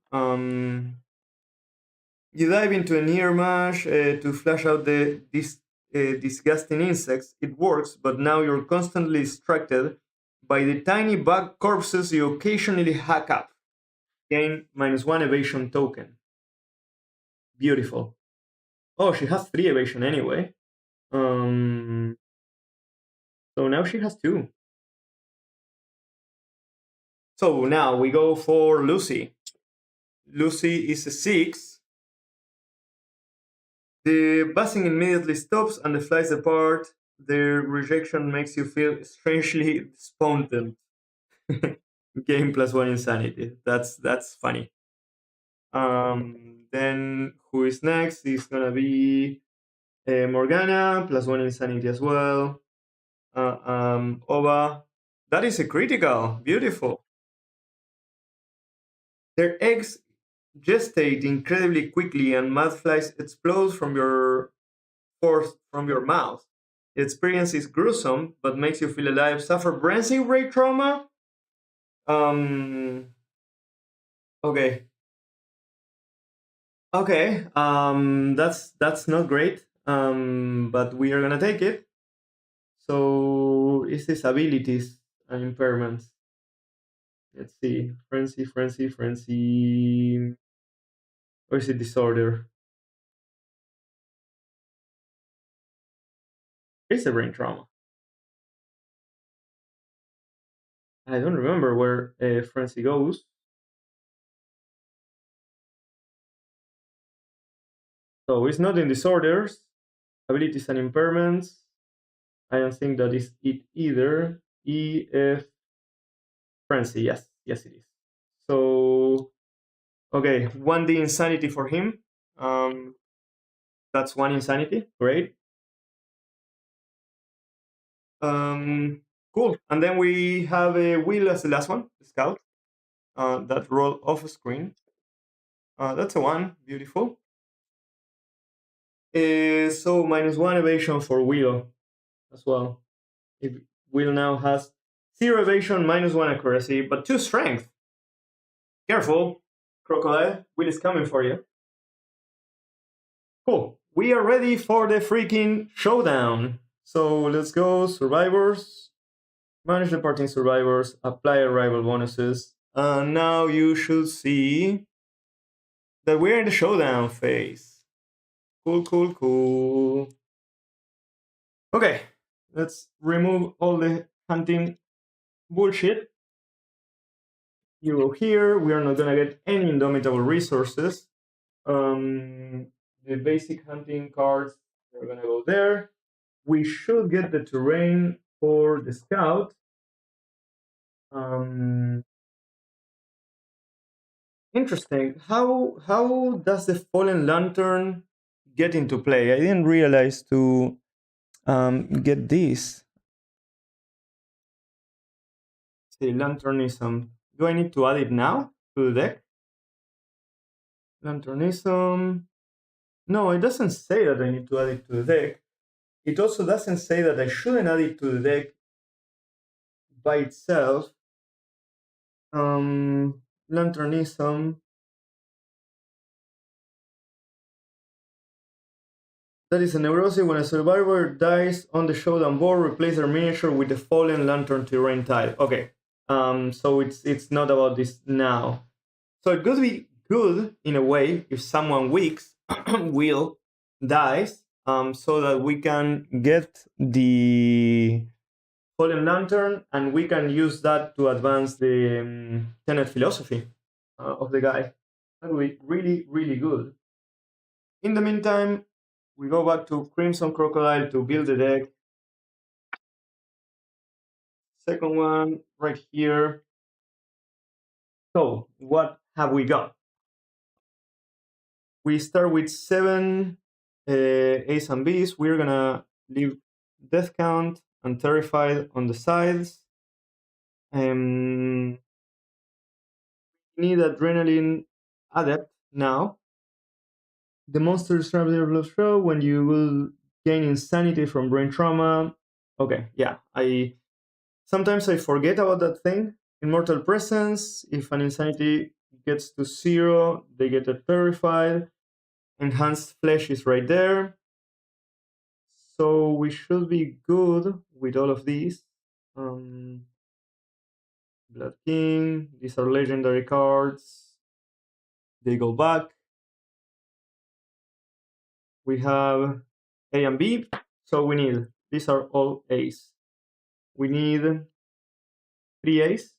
You dive into a near marsh to flush out these disgusting insects. It works, but now you're constantly distracted by the tiny bug corpses you occasionally hack up. Gain -1 evasion token. Beautiful. Oh, she has 3 evasion anyway. So now she has 2. So now we go for Lucy. Lucy is a 6. The buzzing immediately stops and the flies apart. Their rejection makes you feel strangely despondent. Game +1 insanity. That's funny. Then who is next? Is gonna be Morgana +1 insanity as well. Ova. That is a critical. Beautiful. Their eggs gestate incredibly quickly, and mud flies explode from your from your mouth. The experience is gruesome, but makes you feel alive. Suffer brain brain trauma. Um. Okay. Okay. That's not great. But we are gonna take it. So is this abilities and impairments? Let's see. Frenzy, frenzy, frenzy. Or is it disorder? It's a brain trauma. I don't remember where frenzy goes. So it's not in disorders, abilities and impairments. I don't think that is it either. EF frenzy, yes it is. So okay, 1D insanity for him. That's 1 insanity. Great. Cool. And then we have a Will as the last one, the scout. That roll off screen. That's a 1. Beautiful. So -1 evasion for Will as well. If Will now has 0 evasion, -1 accuracy, but 2 strength. Careful, Crocodile. Will is coming for you. Cool. We are ready for the freaking showdown. So let's go, survivors. Manage the party survivors. Apply arrival bonuses. And now you should see that we're in the showdown phase. Cool. Okay, let's remove all the hunting bullshit. You go here. We are not gonna get any indomitable resources. The basic hunting cards are gonna go there. We should get the terrain for the scout. Interesting. How does the fallen lantern get into play? I didn't realize to get this. The lanternism. Do I need to add it now to the deck? Lanternism. No, it doesn't say that I need to add it to the deck. It also doesn't say that I shouldn't add it to the deck by itself. Lanternism. That is a neurosis. When a survivor dies on the showdown board, replace their miniature with the fallen lantern terrain tile. Okay. So it's not about this now. So it could be good in a way if someone weaks will dies, so that we can get the fallen lantern and we can use that to advance the tenet philosophy of the guy. That would be really good. In the meantime, we go back to Crimson Crocodile to build the deck. Second one right here. So what have we got? We start with 7 A's and B's. We're gonna leave death count and terrified on the sides. We need adrenaline adept now. The monster is traveling throw when you will gain insanity from brain trauma. Okay, yeah. Sometimes I forget about that thing. Immortal presence. If an insanity gets to 0, they get a terrified. Enhanced flesh is right there. So we should be good with all of these. Blood King. These are legendary cards. They go back. We have A and B. So we need, these are all A's. We need 3 A's.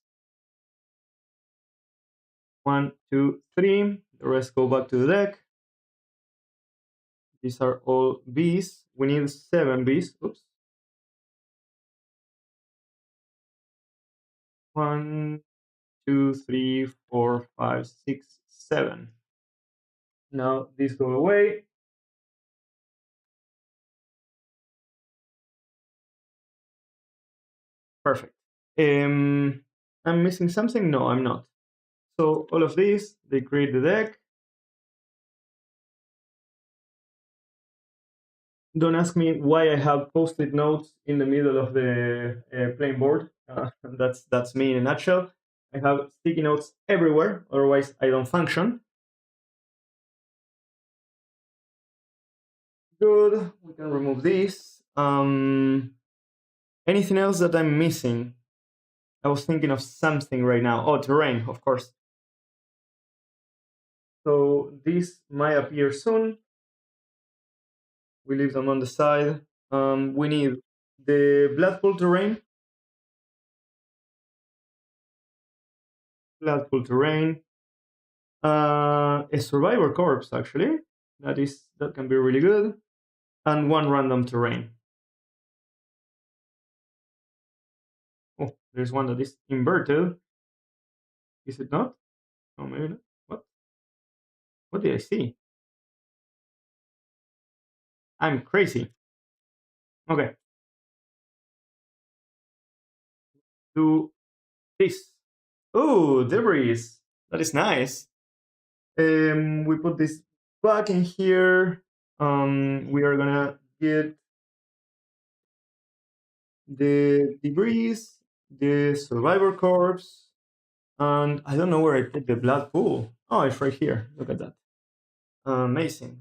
1, 2, 3. The rest go back to the deck. These are all B's. We need 7 B's. Oops. 1, 2, 3, 4, 5, 6, 7. Now these go away. Perfect. I'm missing something? No, I'm not. So all of these, they create the deck. Don't ask me why I have post-it notes in the middle of the playing board. That's me in a nutshell. I have sticky notes everywhere, otherwise I don't function. Good, we can remove this. Anything else that I'm missing? I was thinking of something right now. Oh, terrain, of course. So this might appear soon. We leave them on the side. We need the Bloodpool terrain. Bloodpool terrain. A survivor corpse, actually. That can be really good. And 1 random terrain. Oh, there's one that is inverted. Is it not? Oh, maybe not. What? What did I see? I'm crazy. Okay. Do this. Oh, debris. That is nice. We put this back in here. We are gonna get the debris, the survivor corpse, and I don't know where I put the blood pool. Oh, it's right here. Look at that. Amazing.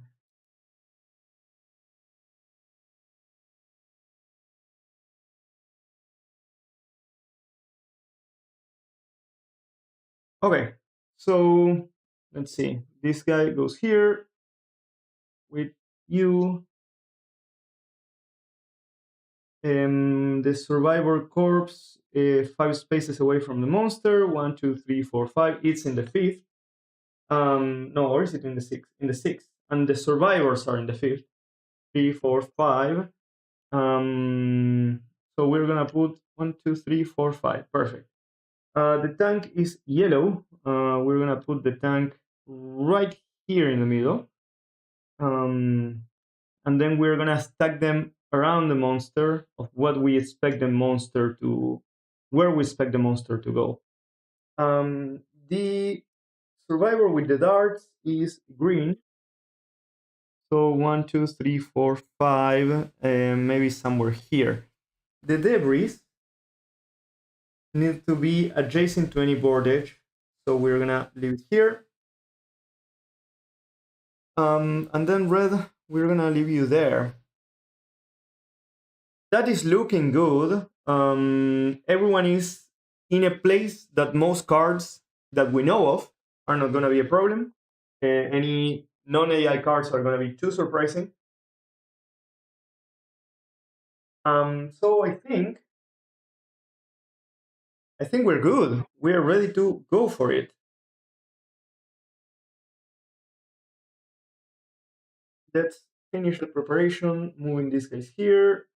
Okay, so let's see. This guy goes here with you. The survivor corpse, 5 spaces away from the monster. 1, 2, 3, 4, 5. It's in the 5th. No, or is it in the 6th? In the 6th. And the survivors are in the 5th. 3, 4, 5. So we're gonna put 1, 2, 3, 4, 5. Perfect. The tank is yellow. We're gonna put the tank right here in the middle. And then we're gonna stack them around the monster of what we expect the monster to, where we expect the monster to go. The survivor with the darts is green. So 1, 2, 3, 4, 5, maybe somewhere here. The debris need to be adjacent to any board edge. So we're gonna leave it here. And then red, we're gonna leave you there. That is looking good. Everyone is in a place that most cards that we know of are not gonna be a problem. Any non-AI cards are gonna be too surprising. So I think we're good. We're ready to go for it. Let's finish the preparation, moving these guys here.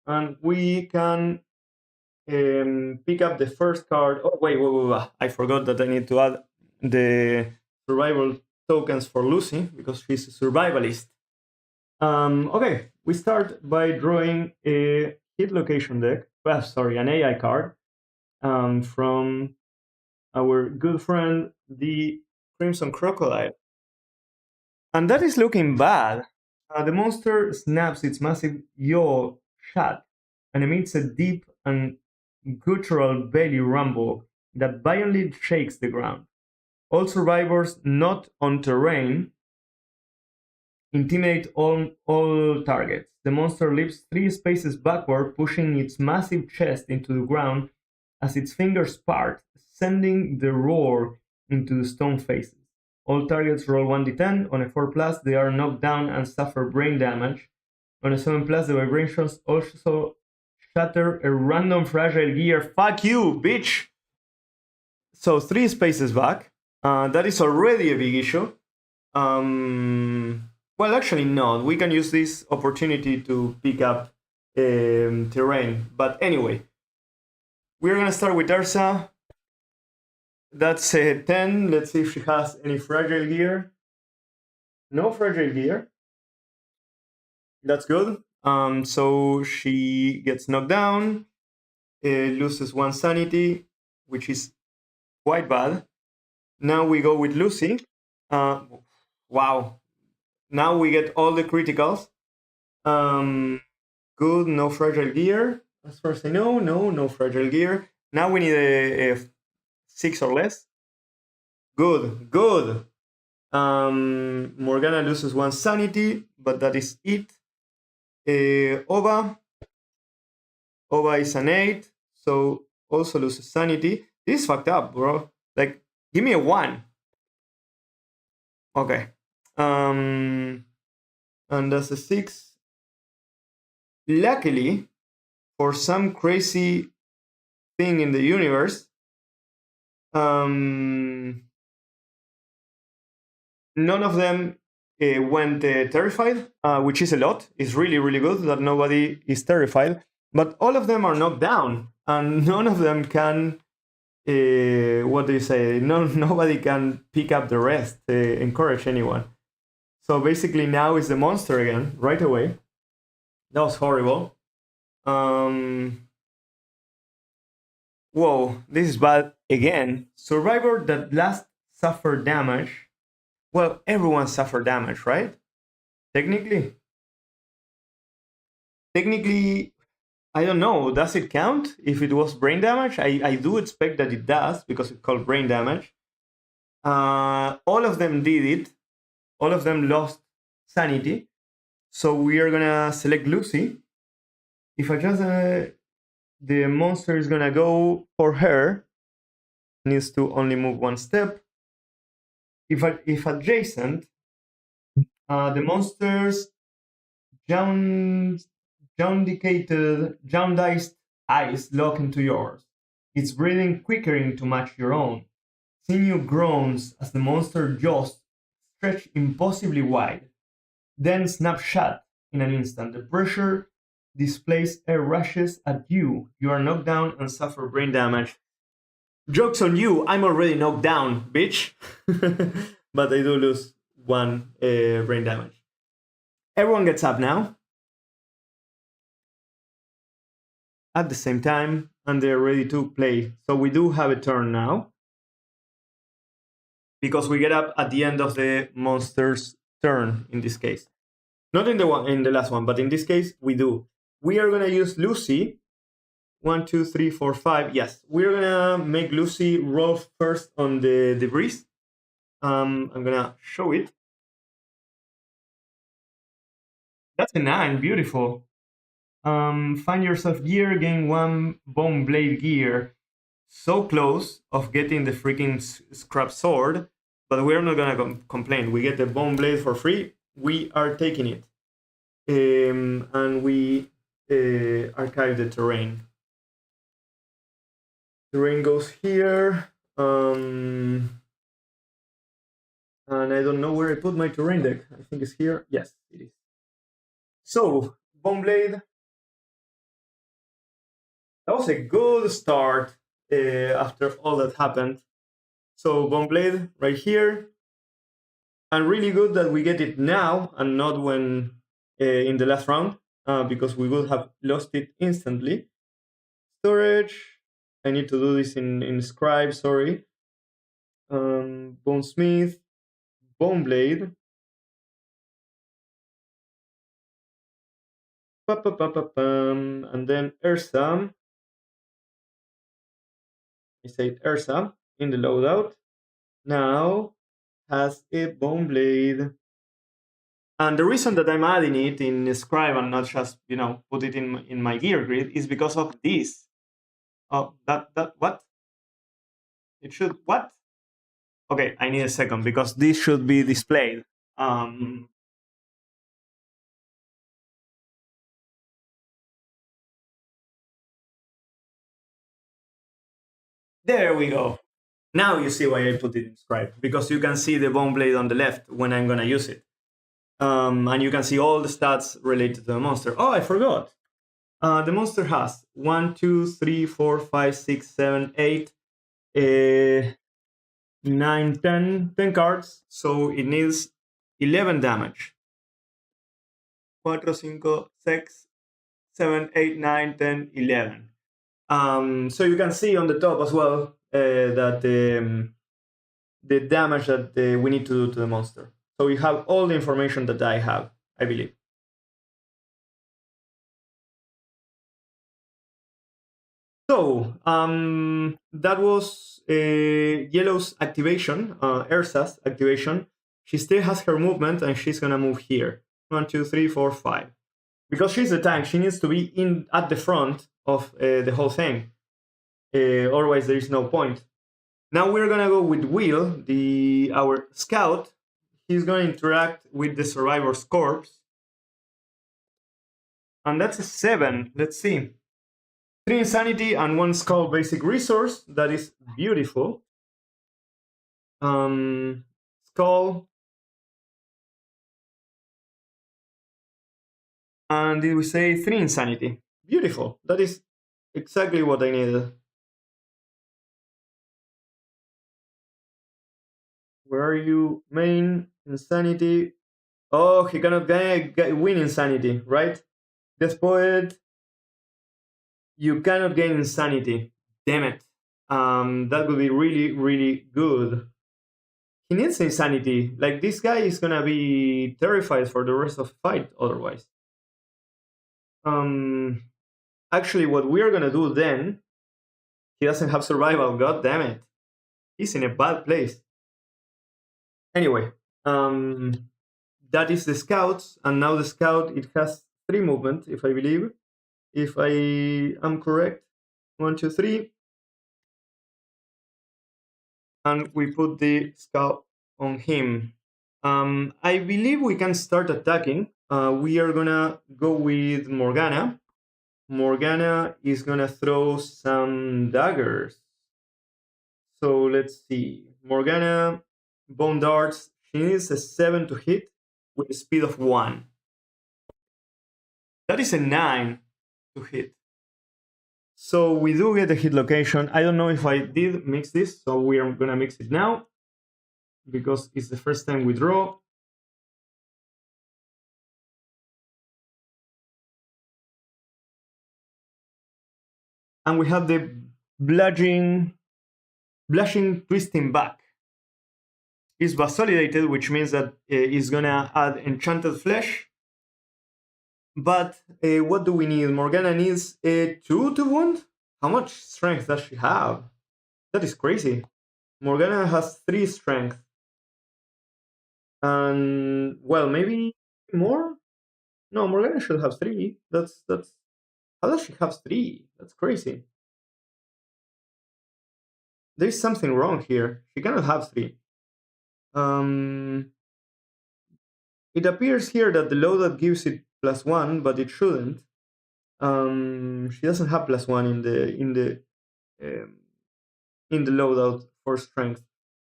And we can pick up the first card. Oh, wait. I forgot that I need to add the survival tokens for Lucy because she's a survivalist. Okay, we start by drawing a hit location deck. Sorry, an AI card from our good friend, the Crimson Crocodile. And that is looking bad. The monster snaps its massive yaw shut and emits a deep and guttural belly rumble that violently shakes the ground. All survivors not on terrain intimidate all targets. The monster leaps 3 spaces backward, pushing its massive chest into the ground as its fingers part, sending the roar into the stone faces. All targets roll 1d10. On a 4+, they are knocked down and suffer brain damage. On a 7+, the vibrations also shatter a random fragile gear. Fuck you, bitch! So 3 spaces back. That is already a big issue. Well, actually, no. We can use this opportunity to pick up terrain. But anyway, we're going to start with Ursa. That's a 10. Let's see if she has any fragile gear. No fragile gear. That's good. So she gets knocked down, loses 1 sanity, which is quite bad. Now we go with Lucy. Wow. Now we get all the criticals. Good, no fragile gear. As far as I know, no fragile gear. Now we need a 6 or less. Good. Morgana loses 1 sanity, but that is it. Ova is an 8, so also loses sanity. This is fucked up, bro. Like, give me a 1. Okay. And that's a 6. Luckily, for some crazy thing in the universe, none of them went terrified, which is a lot. It's really good that nobody is terrified. But all of them are knocked down, and none of them can. What do you say? Nobody can pick up the rest, encourage anyone. So basically, now is the monster again, right away. That was horrible. Whoa, this is bad again. Survivor that last suffered damage. Well, everyone suffered damage, right? Technically, I don't know. Does it count if it was brain damage? I do expect that it does because it's called brain damage. All of them did it. All of them lost sanity. So we are gonna select Lucy. If I just the monster is gonna go for her. Needs to only move 1 step. If adjacent, the monster's jaundiced eyes lock into yours. Its breathing quickering to match your own. Sinew groans as the monster jaws stretch impossibly wide, then snap shut in an instant. The pressure displays air rushes at you. You are knocked down and suffer brain damage. Joke's on you, I'm already knocked down, bitch. But I do lose 1 brain damage. Everyone gets up now. At the same time, and they're ready to play. So we do have a turn now. Because we get up at the end of the monster's turn, in this case. Not in the last one, but in this case, we do. We are going to use Lucy. 1, 2, 3, 4, 5. Yes, we're gonna make Lucy roll first on the debris. I'm gonna show it. That's a 9. Beautiful. Find yourself gear. Gain 1 bone blade gear. So close of getting the freaking scrap sword, but we're not gonna complain. We get the bone blade for free. We are taking it, and we archive the terrain. Terrain goes here, and I don't know where I put my terrain deck. I think it's here. Yes, it is. So, Bone Blade. That was a good start after all that happened. So Bone Blade right here. And really good that we get it now and not when in the last round, because we would have lost it instantly. Storage. I need to do this in Scribe, sorry. Bonesmith, Bone Blade. And then Ursa. I said Ursa in the loadout. Now has a Bone Blade. And the reason that I'm adding it in Scribe and not just, put it in my gear grid is because of this. Oh, that what? It should what? Okay, I need a second because this should be displayed. There we go. Now you see why I put it in Scribe, because you can see the Bone Blade on the left when I'm gonna use it. And you can see all the stats related to the monster. Oh, I forgot. The monster has 1, 2, 3, 4, 5, 6, 7, 8, 9, 10 cards. So it needs 11 damage. 4, 5, 6, 7, 8, 9, 10, 11. So you can see on the top as well that the damage that we need to do to the monster. So you have all the information that I have, I believe. So that was Yellow's activation, Ursa's activation. She still has her movement and she's gonna move here. 1, 2, 3, 4, 5. Because she's a tank, she needs to be in at the front of the whole thing. Otherwise, there is no point. Now we're gonna go with Will, our scout. He's gonna interact with the survivor's corpse. And that's a 7. Let's see. 3 insanity and 1 skull basic resource. That is beautiful. Skull. And did we say 3 insanity? Beautiful. That is exactly what I needed. Where are you? Main insanity. Oh, he cannot win insanity, right? Death Poet. You cannot gain insanity. Damn it. That would be really, really good. He needs insanity. Like, this guy is gonna be terrified for the rest of the fight otherwise. Actually, what we are gonna do then, he doesn't have survival. God damn it. He's in a bad place. Anyway, that is the scouts, and now the scout, it has 3 movement, if I believe. If I am correct. 1, 2, 3. And we put the scout on him. I believe we can start attacking. We are gonna go with Morgana. Morgana is gonna throw some daggers. So let's see. Morgana, bone darts. She needs a 7 to hit with a speed of 1. That is a 9 to hit. So we do get a hit location. I don't know if I did mix this, so we are gonna mix it now because it's the first time we draw. And we have the blushing twisting back. It's vasolidated, which means that it's gonna add enchanted flesh. But what do we need? Morgana needs a 2 to wound? How much strength does she have? That is crazy. Morgana has 3 strength. And, well, maybe more? No, Morgana should have 3. That's how does she have 3? That's crazy. There's something wrong here. She cannot have 3. It appears here that the loadout gives it +1, but it shouldn't. She doesn't have +1 in the loadout for strength,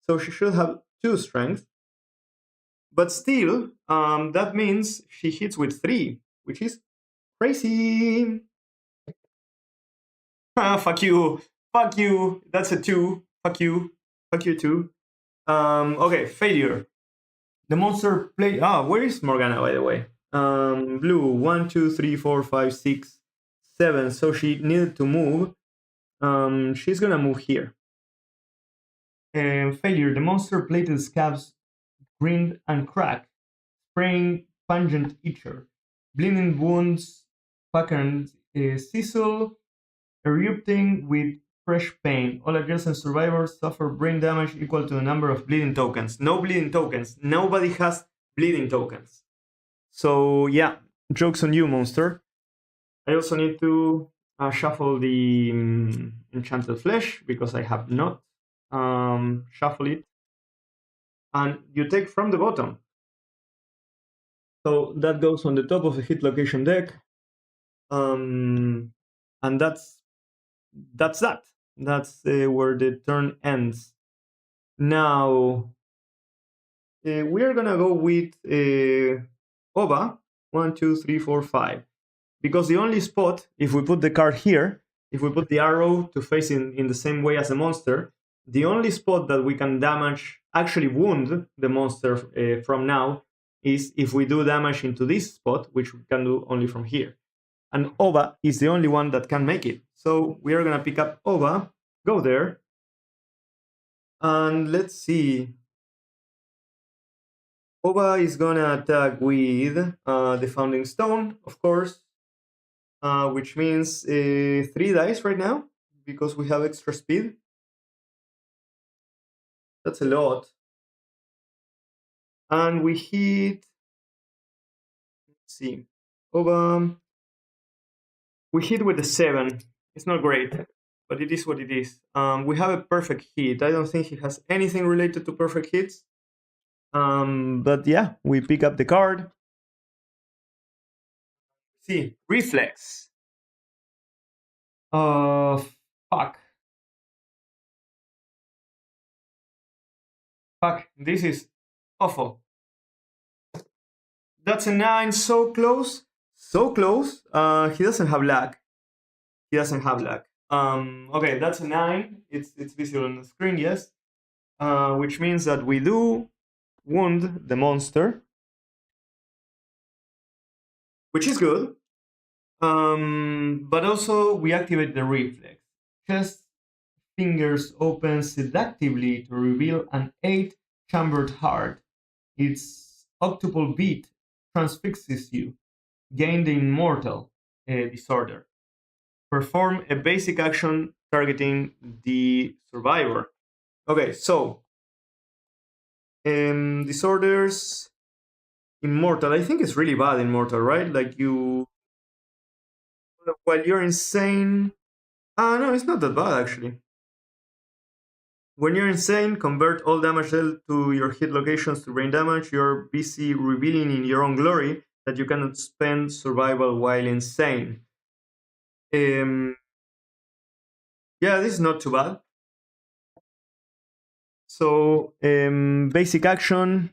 so she should have 2 strength. But still, that means she hits with 3, which is crazy. Fuck you. Fuck you. That's a 2. Fuck you. Fuck you too. Okay, failure. The monster play. Where is Morgana, by the way? Blue. 1, 2, 3, 4, 5, 6, 7. So she needed to move. She's gonna move here. Failure. The monster plated scabs grinned and cracked, spraying pungent ether. Bleeding wounds, patterned sizzle, erupting with fresh pain. All adjacent survivors suffer brain damage equal to the number of bleeding tokens. No bleeding tokens. Nobody has bleeding tokens. So yeah, joke's on you, monster. I also need to shuffle the enchanted flesh because I have not shuffle it. And you take from the bottom. So that goes on the top of the hit location deck. And that's that. That's where the turn ends. Now we are gonna go with Oba 1, 2, 3, 4, 5, because the only spot, if we put the card here, if we put the arrow to face in the same way as a monster, the only spot that we can damage, actually wound the monster from now, is if we do damage into this spot, which we can do only from here. And Oba is the only one that can make it. So we are gonna pick up Oba, go there, and let's see. Oba is gonna attack with the Founding Stone, of course, which means 3 dice right now because we have extra speed. That's a lot. And we hit. Let's see. Oba. We hit with a 7. It's not great, but it is what it is. We have a perfect hit. I don't think he has anything related to perfect hits. But yeah, we pick up the card. See, reflex. Fuck. Fuck, this is awful. That's a 9, so close. So close. He doesn't have luck. He doesn't have luck. Okay, that's a 9. It's visible on the screen, yes. Which means that we do wound the monster, which is good. But also we activate the reflex. Chest fingers open seductively to reveal an 8-chambered heart. Its octuple beat transfixes you. Gain the immortal disorder. Perform a basic action targeting the survivor. Okay, so disorders, immortal. I think it's really bad, immortal, right? Like you, while you're insane. No, it's not that bad actually. When you're insane, convert all damage dealt to your hit locations to brain damage. You're busy revealing in your own glory that you cannot spend survival while insane. Yeah, this is not too bad. So, basic action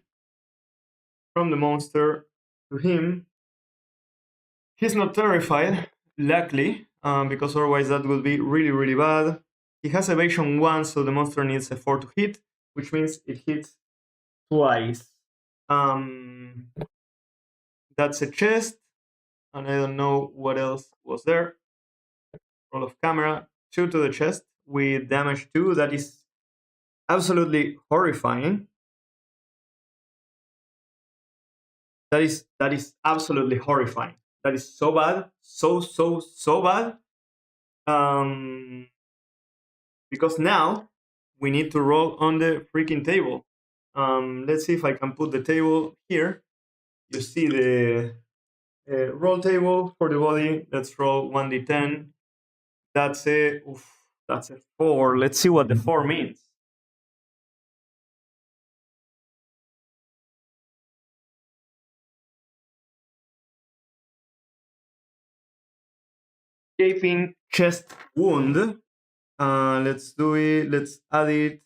from the monster to him. He's not terrified, luckily, because otherwise that would be really, really bad. He has evasion 1, so the monster needs a 4 to hit, which means it hits twice. That's a chest, and I don't know what else was there. Roll of camera, 2 to the chest with damage 2. That is absolutely horrifying. That is absolutely horrifying. That is so bad, so bad. Because now we need to roll on the freaking table. Let's see if I can put the table here. You see the roll table for the body. Let's roll 1d10. That's a 4. Let's see what the 4 means. Gaping chest wound. Let's do it. Let's add it.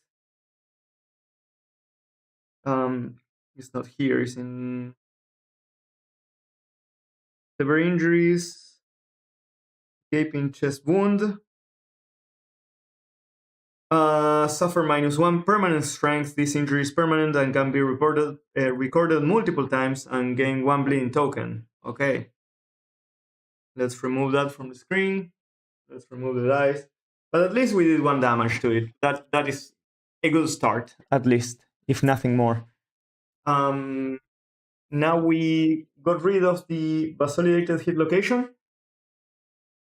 It's not here. It's in severe injuries. Gaping chest wound. Suffer -1 permanent strength. This injury is permanent and can be recorded multiple times and gain 1 bleeding token. Okay. Let's remove that from the screen. Let's remove the dice. But at least we did 1 damage to it. That is a good start, at least, if nothing more. Now we got rid of the vasodilated hit location.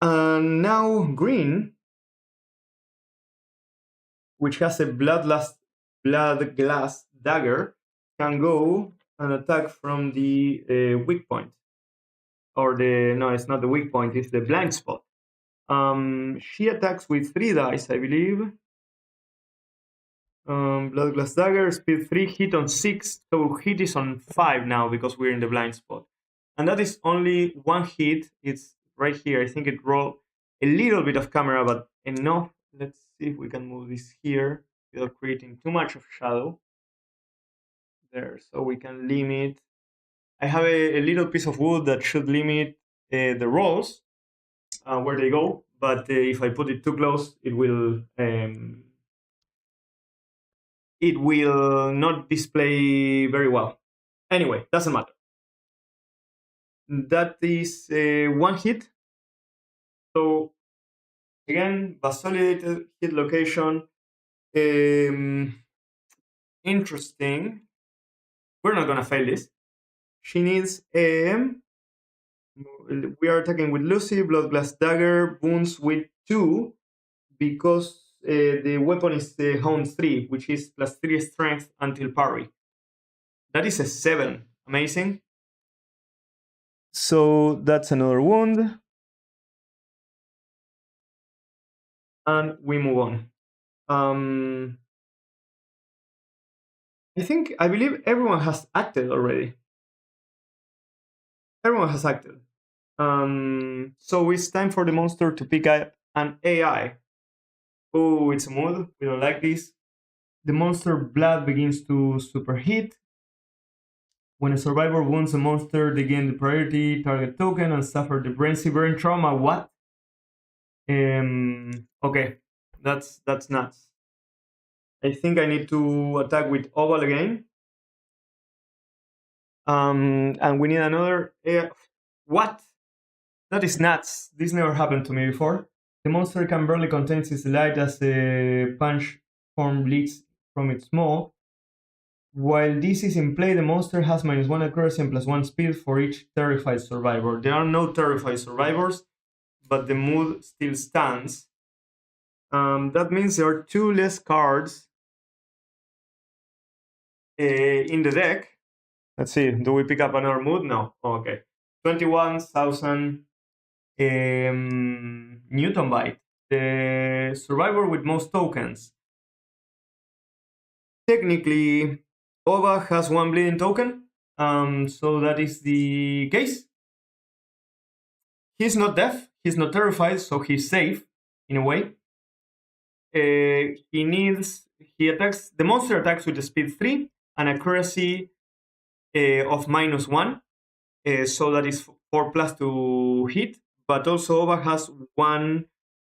And now green, which has a blood glass dagger, can go and attack from the weak point. Or no, it's not the weak point, it's the blind spot. She attacks with 3 dice, I believe. Blood glass dagger, speed 3, hit on 6, so hit is on 5 now because we're in the blind spot. And that is only 1 hit. It's right here. I think it rolled a little bit of camera, but enough. Let's see if we can move this here without creating too much of shadow. There, so we can limit. I have a little piece of wood that should limit the rolls where they go, but if I put it too close, it will not display very well. Anyway, doesn't matter. That is 1 hit. So again, vasodilated hit location. Interesting. We're not gonna fail this. She needs we are attacking with Lucy, blood glass dagger, wounds with 2, because the weapon is the Hound 3, which is +3 strength until parry. That is a 7. Amazing. So that's another wound. And we move on. I believe everyone has acted already. Everyone has acted. So it's time for the monster to pick up an AI. Oh, it's a mood. We don't like this. The monster blood begins to superheat. When a survivor wounds a monster, they gain the priority target token and suffer the brain trauma. What? Okay, that's nuts. I think I need to attack with Oval again. And we need another. What? That is nuts. This never happened to me before. The monster can barely contain its light as the punch form leaks from its maw. While this is in play, the monster has -1 accuracy and +1 speed for each terrified survivor. There are no terrified survivors, but the mood still stands. That means there are 2 less cards in the deck. Let's see, do we pick up another mood? No. Oh, okay. 21,000 Newton byte. The survivor with most tokens. Technically, Ova has 1 bleeding token, so that is the case. He's not deaf, he's not terrified, so he's safe in a way. The monster attacks with a speed 3, an accuracy of -1, so that is 4+ to hit, but also Ova has 1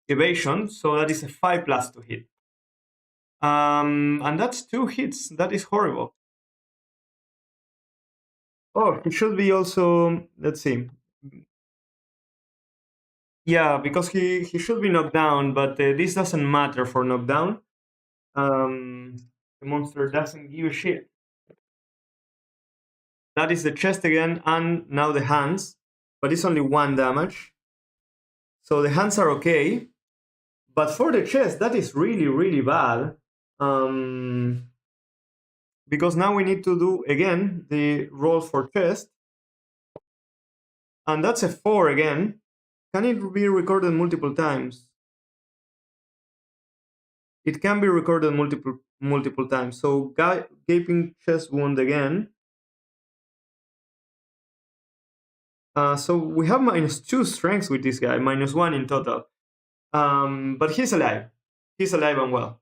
evasion, so that is a 5+ to hit. And that's 2 hits. That is horrible. Oh, he should be also, let's see. Yeah, because he should be knocked down, but this doesn't matter for knockdown. The monster doesn't give a shit. That is the chest again, and now the hands, but it's only 1 damage. So the hands are okay, but for the chest, that is really, really bad. Because now we need to do, again, the roll for chest. And that's a 4 again. Can it be recorded multiple times? It can be recorded multiple times. So gaping chest wound again. So we have -2 strength with this guy, -1 in total. But he's alive. He's alive and well.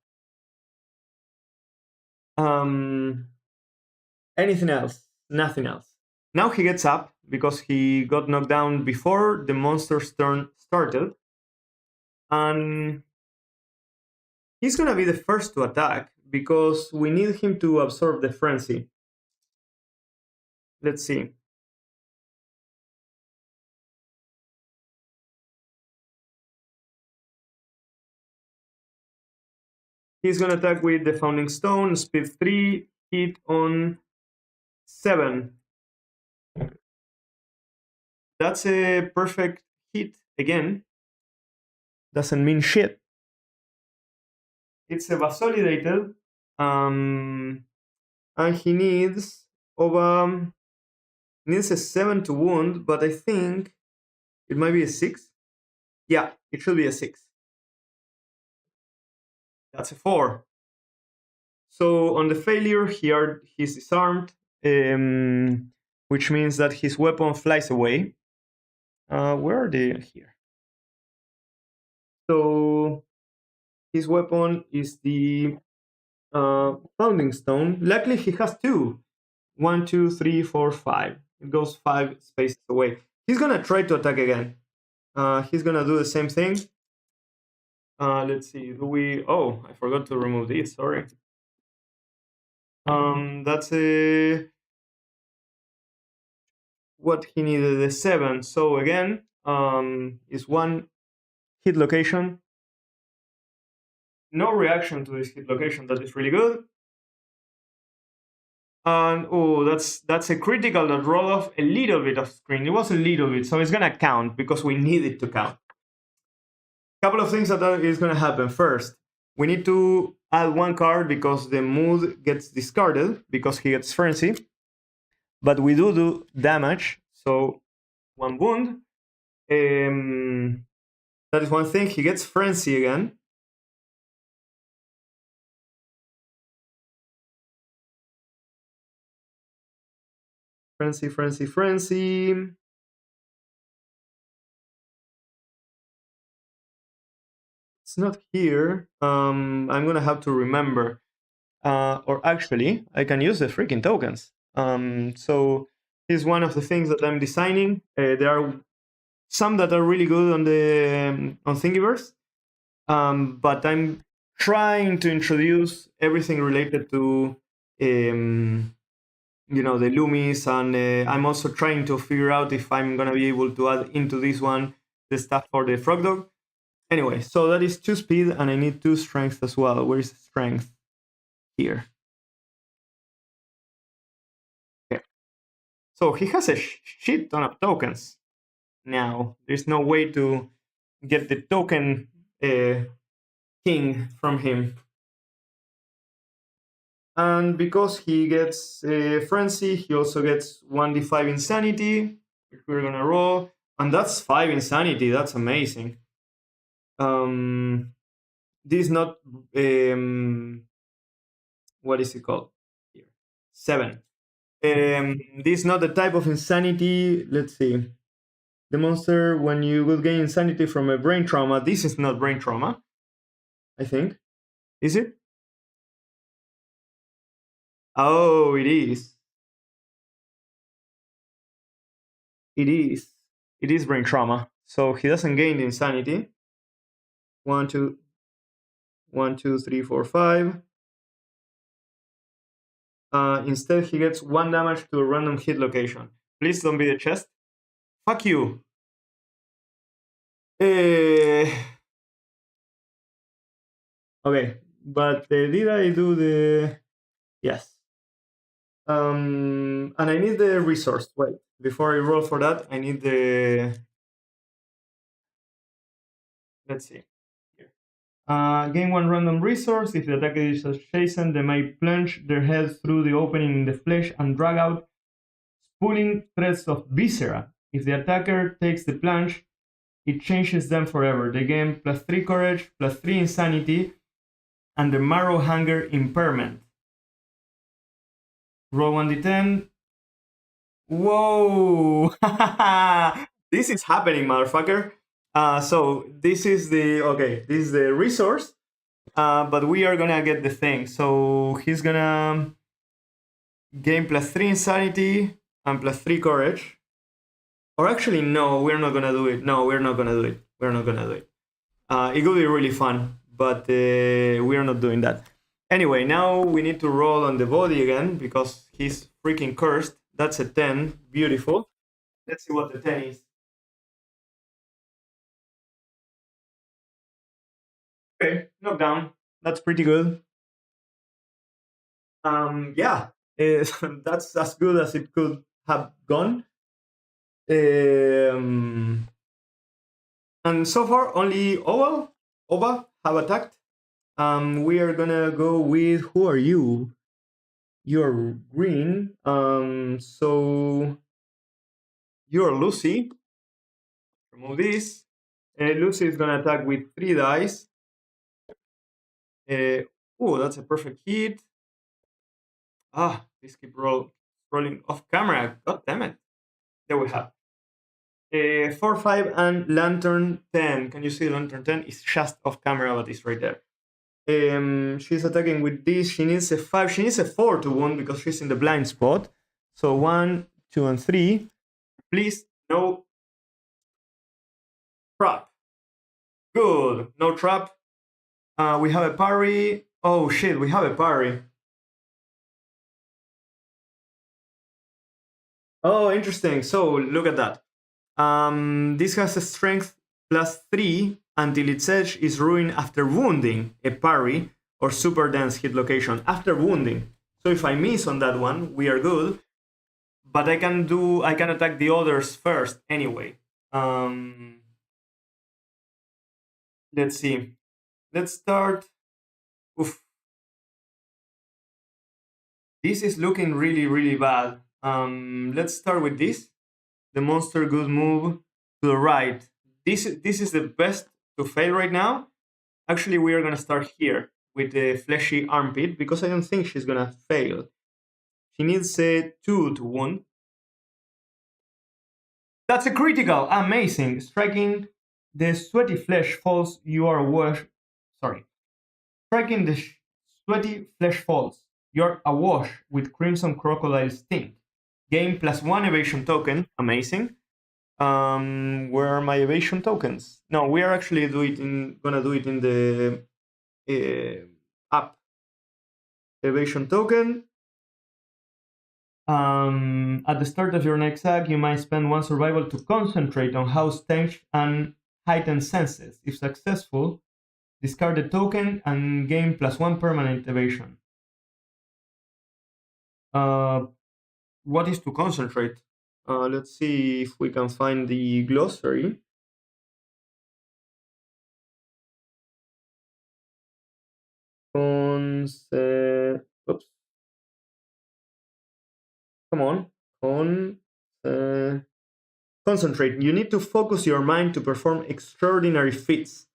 Anything else? Nothing else. Now he gets up because he got knocked down before the monster's turn started. And He's gonna be the first to attack because we need him to absorb the frenzy. Let's see. He's gonna attack with the Founding Stone, speed 3, hit on 7. That's a perfect hit again. Doesn't mean shit. It's a Vasolidated. And he needs needs a 7 to wound, but I think it might be a 6. Yeah, it should be a 6. That's a 4. So on the failure, he's disarmed, which means that his weapon flies away. Where are they here? So his weapon is the Founding Stone. Luckily, he has 2. 1, 2, 3, 4, 5. It goes 5 spaces away. He's gonna try to attack again. He's gonna do the same thing. Let's see. Do we? Oh, I forgot to remove this. Sorry. That's a what he needed, a 7. So again, is 1 hit location. No reaction to this hit location. That is really good. And oh, that's a critical that rolled off a little bit of screen. It was a little bit, so it's gonna count because we need it to count. Couple of things that is gonna happen. First, we need to add 1 card because the mood gets discarded because he gets frenzy. But we do damage, so 1 wound. That is one thing. He gets frenzy again. Frenzy. It's not here. I'm gonna have to remember. Or actually, I can use the freaking tokens. So here's one of the things that I'm designing. There are some that are really good on the on Thingiverse, but I'm trying to introduce everything related to you know, the Loomies, and I'm also trying to figure out if I'm gonna be able to add into this one the stuff for the Frog Dog. Anyway, so that is 2 speed, and I need 2 strength as well. Where is strength? Here. Okay. So he has a shit ton of tokens. Now, there's no way to get the token king from him. And because he gets frenzy, he also gets 1d5 insanity, which we're gonna roll. And that's 5 insanity. That's amazing. This is not what is it called here? 7. This is not the type of insanity. Let's see. The monster, when you will gain insanity from a brain trauma. This is not brain trauma, I think. Is it? Oh, it is. It is. It is brain trauma. So he doesn't gain the insanity. 1, 2, 3, 4, 5. Instead, he gets 1 damage to a random hit location. Please don't be the chest. Fuck you. Okay, but did I do the... Yes. And I need the resource. Wait, before I roll for that, I need the... Let's see. Here. Gain 1 random resource. If the attacker is adjacent, they may plunge their heads through the opening in the flesh and drag out spooling threads of viscera. If the attacker takes the plunge, it changes them forever. They gain +3 courage, +3 insanity, and the marrow hunger impairment. Roll 1d10. Whoa! This is happening, motherfucker. So this is the resource, but we are gonna get the thing. So he's gonna gain +3 insanity and +3 courage. Or actually, no, we're not gonna do it. No, we're not gonna do it. We're not gonna do it. It would be really fun, but we are not doing that. Anyway, now we need to roll on the body again because he's freaking cursed. That's a 10. Beautiful. Let's see what the 10 is. Okay, knockdown. That's pretty good. Yeah, that's as good as it could have gone. And so far, only Ova have attacked. We are gonna go with, who are you? You're green. So you're Lucy. Remove this. Lucy is gonna attack with 3 dice. Oh, that's a perfect hit. Ah, this keep rolling off camera. God damn it. There we have 4, 5, and Lantern 10. Can you see Lantern 10? It's just off camera, but it's right there. She's attacking with this. She needs a 5. She needs a 4 to wound because she's in the blind spot. So 1, 2, and 3. Please, no trap. Good. No trap. We have a parry. Oh shit, we have a parry. Oh, interesting. So look at that. This has a strength +3 until its edge is ruined after wounding a parry or super dense hit location after wounding. So if I miss on that one, we are good. But I can attack the others first anyway. Let's see. Let's start. Oof. This is looking really, really bad. Let's start with this. The monster good move to the right. This is the best to fail right now. Actually, we are gonna start here with the fleshy armpit because I don't think she's gonna fail. She needs a 2 to wound. That's a critical. Amazing. Striking the sweaty flesh falls. You are awash. Sorry. Striking the sweaty flesh falls. You're awash with crimson crocodile sting. Gain +1 evasion token. Amazing. Where are my evasion tokens? No, we are actually gonna do it in the app. Evasion token. At the start of your next act, you might spend 1 survival to concentrate on how stench and heightened senses. If successful, discard the token and gain +1 permanent evasion. What is to concentrate? Let's see if we can find the glossary. Oops. Come on. Concentrate. You need to focus your mind to perform extraordinary feats.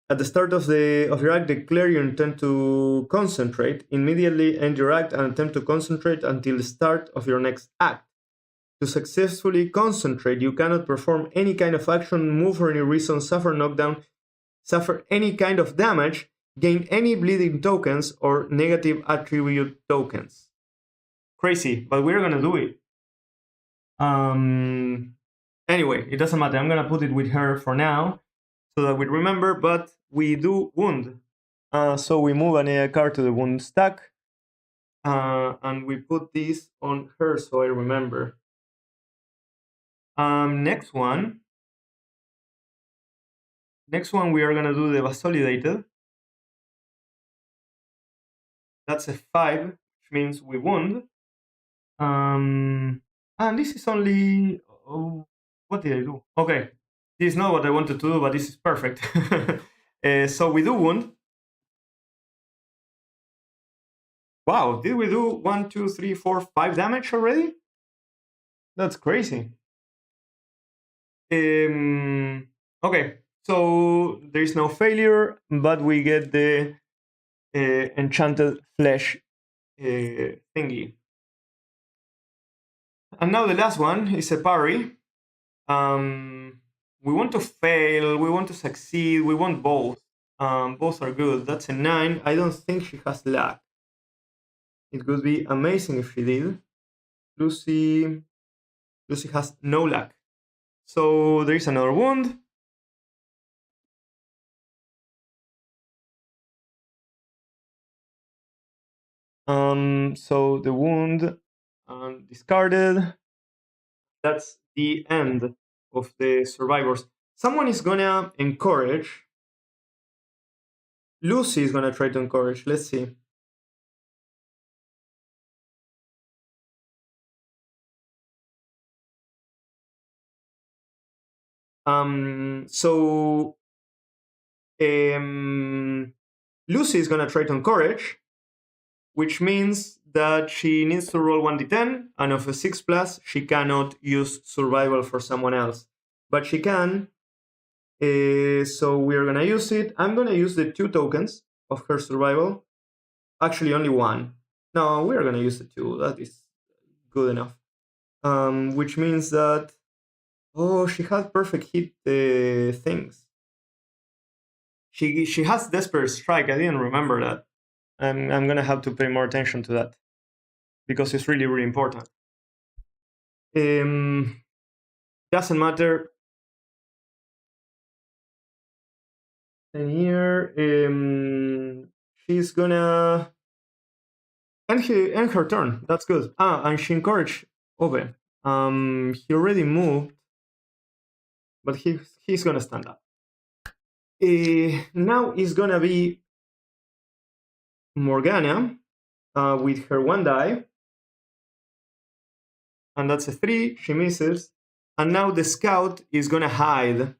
At the start of your act, declare your intent to concentrate. Immediately end your act and attempt to concentrate until the start of your next act. To successfully concentrate, you cannot perform any kind of action, move for any reason, suffer knockdown, suffer any kind of damage, gain any bleeding tokens, or negative attribute tokens. Crazy, but we're gonna do it. Anyway, it doesn't matter. I'm gonna put it with her for now so that we remember, but we do wound. So we move a card to the wound stack, and we put this on her so I remember. Next one, we are gonna do the Vasolidated. That's a 5, which means we wound. And this is only... Oh, what did I do? Okay, this is not what I wanted to do, but this is perfect. So we do wound. Wow, did we do 1, 2, 3, 4, 5 damage already? That's crazy. Okay, so there is no failure, but we get the enchanted flesh thingy. And now the last one is a parry. We want to fail, we want to succeed, we want both. Both are good. That's a 9. I don't think she has luck. It would be amazing if she did. Lucy has no luck. So there is another wound. So the wound discarded. That's the end of the survivors. Someone is gonna encourage. Lucy is gonna try to encourage. Let's see. So Lucy is gonna try to encourage, which means that she needs to roll 1d10, and of a 6+, she cannot use survival for someone else. But she can, so we're gonna use it. I'm gonna use the 2 tokens of her survival. Actually, only 1. No, we're gonna use the 2. That is good enough. Which means that, oh, she had perfect hit things. She has Desperate Strike. I didn't remember that. I'm gonna have to pay more attention to that because it's really, really important. Doesn't matter. And here, she's gonna end her turn. That's good. And she encouraged Ove. He already moved, but he's gonna stand up. Now it's gonna be Morgana with her 1 die. And that's a 3, she misses. And now the scout is gonna hide.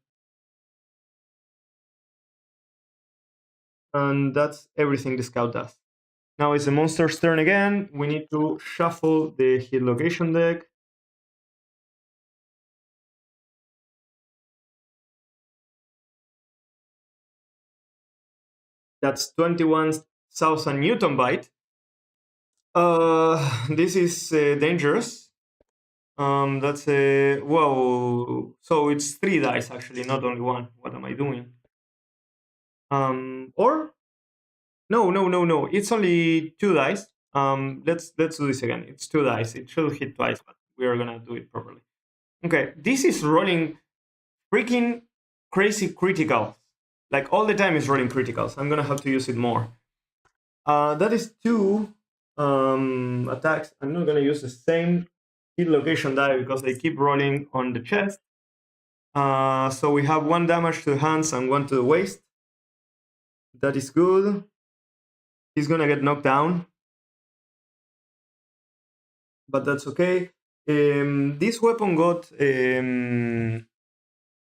And that's everything the scout does. Now it's the monster's turn again. We need to shuffle the hit location deck. That's 21,000 Newton byte. This is dangerous. That's a whoa. So it's 3 dice actually, not only 1. What am I doing? Or no. It's only 2 dice. Let's do this again. It's 2 dice. It should hit twice, but we are gonna do it properly. Okay, this is rolling freaking crazy critical. Like all the time is rolling criticals. I'm gonna have to use it more. That is 2 attacks. I'm not gonna use the same hit location die because they keep rolling on the chest. So we have 1 damage to the hands and 1 to the waist. That is good. He's gonna get knocked down, but that's okay. This weapon got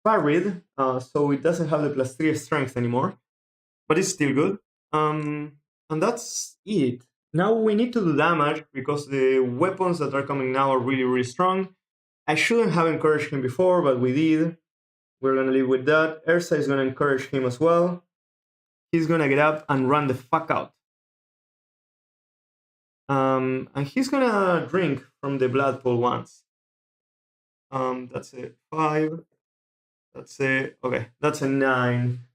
parried, so it doesn't have the +3 strength anymore, but it's still good. And that's it. Now we need to do damage because the weapons that are coming now are really, really strong. I shouldn't have encouraged him before, but we did. We're gonna live with that. Ursa is gonna encourage him as well. He's gonna get up and run the fuck out. And he's gonna drink from the blood pool once. That's a 5. That's a okay. That's a 9.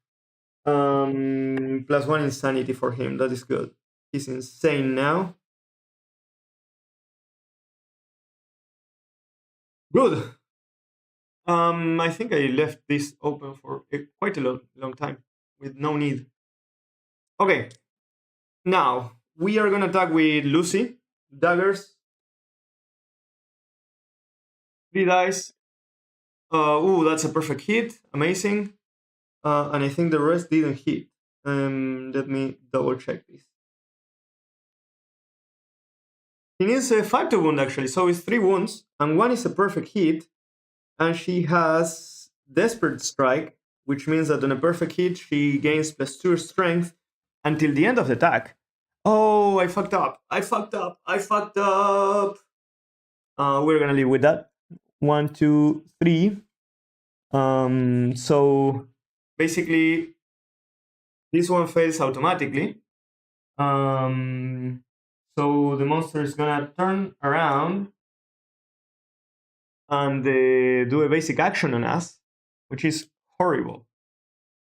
+1 insanity for him. That is good. He's insane now. Good. I think I left this open for quite a long time with no need. Okay. Now we are gonna attack with Lucy. Daggers. 3 dice. That's a perfect hit. Amazing. And I think the rest didn't hit. Let me double check this. He needs a 5 to wound actually, so it's 3 wounds, and 1 is a perfect hit. And she has Desperate Strike, which means that on a perfect hit, she gains +2 strength until the end of the attack. Oh, I fucked up. We're gonna live with that. 1, 2, 3. So basically, this one fails automatically. So the monster is gonna turn around and do a basic action on us, which is horrible.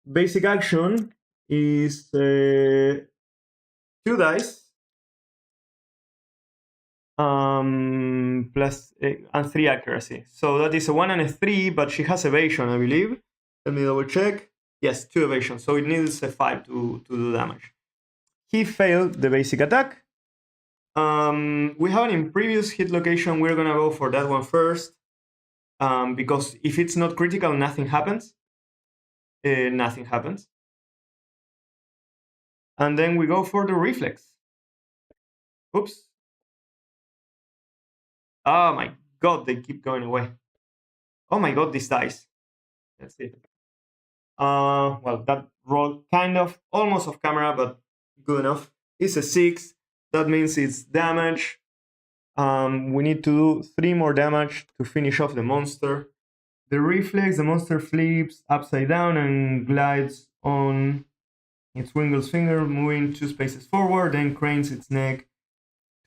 Basic action is 2 dice plus and 3 accuracy. So that is a 1 and a 3, but she has evasion, I believe. Let me double check. Yes, 2 evasion, so it needs a 5 to do damage. He failed the basic attack. We have an in previous hit location. We're gonna go for that one first, because if it's not critical, nothing happens. Nothing happens. And then we go for the reflex. Oops. Oh my god, they keep going away. Oh my god, this dies. That's it. Well, that roll kind of almost off camera, but good enough. It's a 6. That means it's damage. We need to do 3 more damage to finish off the monster. The reflex, the monster flips upside down and glides on its winged finger, moving 2 spaces forward, then cranes its neck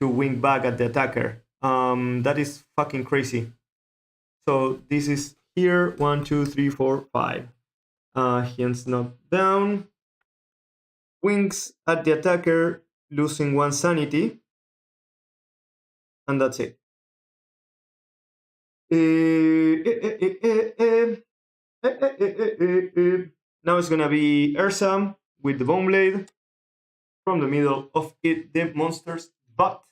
to wink back at the attacker. That is fucking crazy. So this is here, 1, 2, 3, 4, 5. He ends knocked down, winks at the attacker, losing 1 sanity, and that's it. Now it's gonna be Ursa with the Bone Blade from the middle of it, the monster's butt.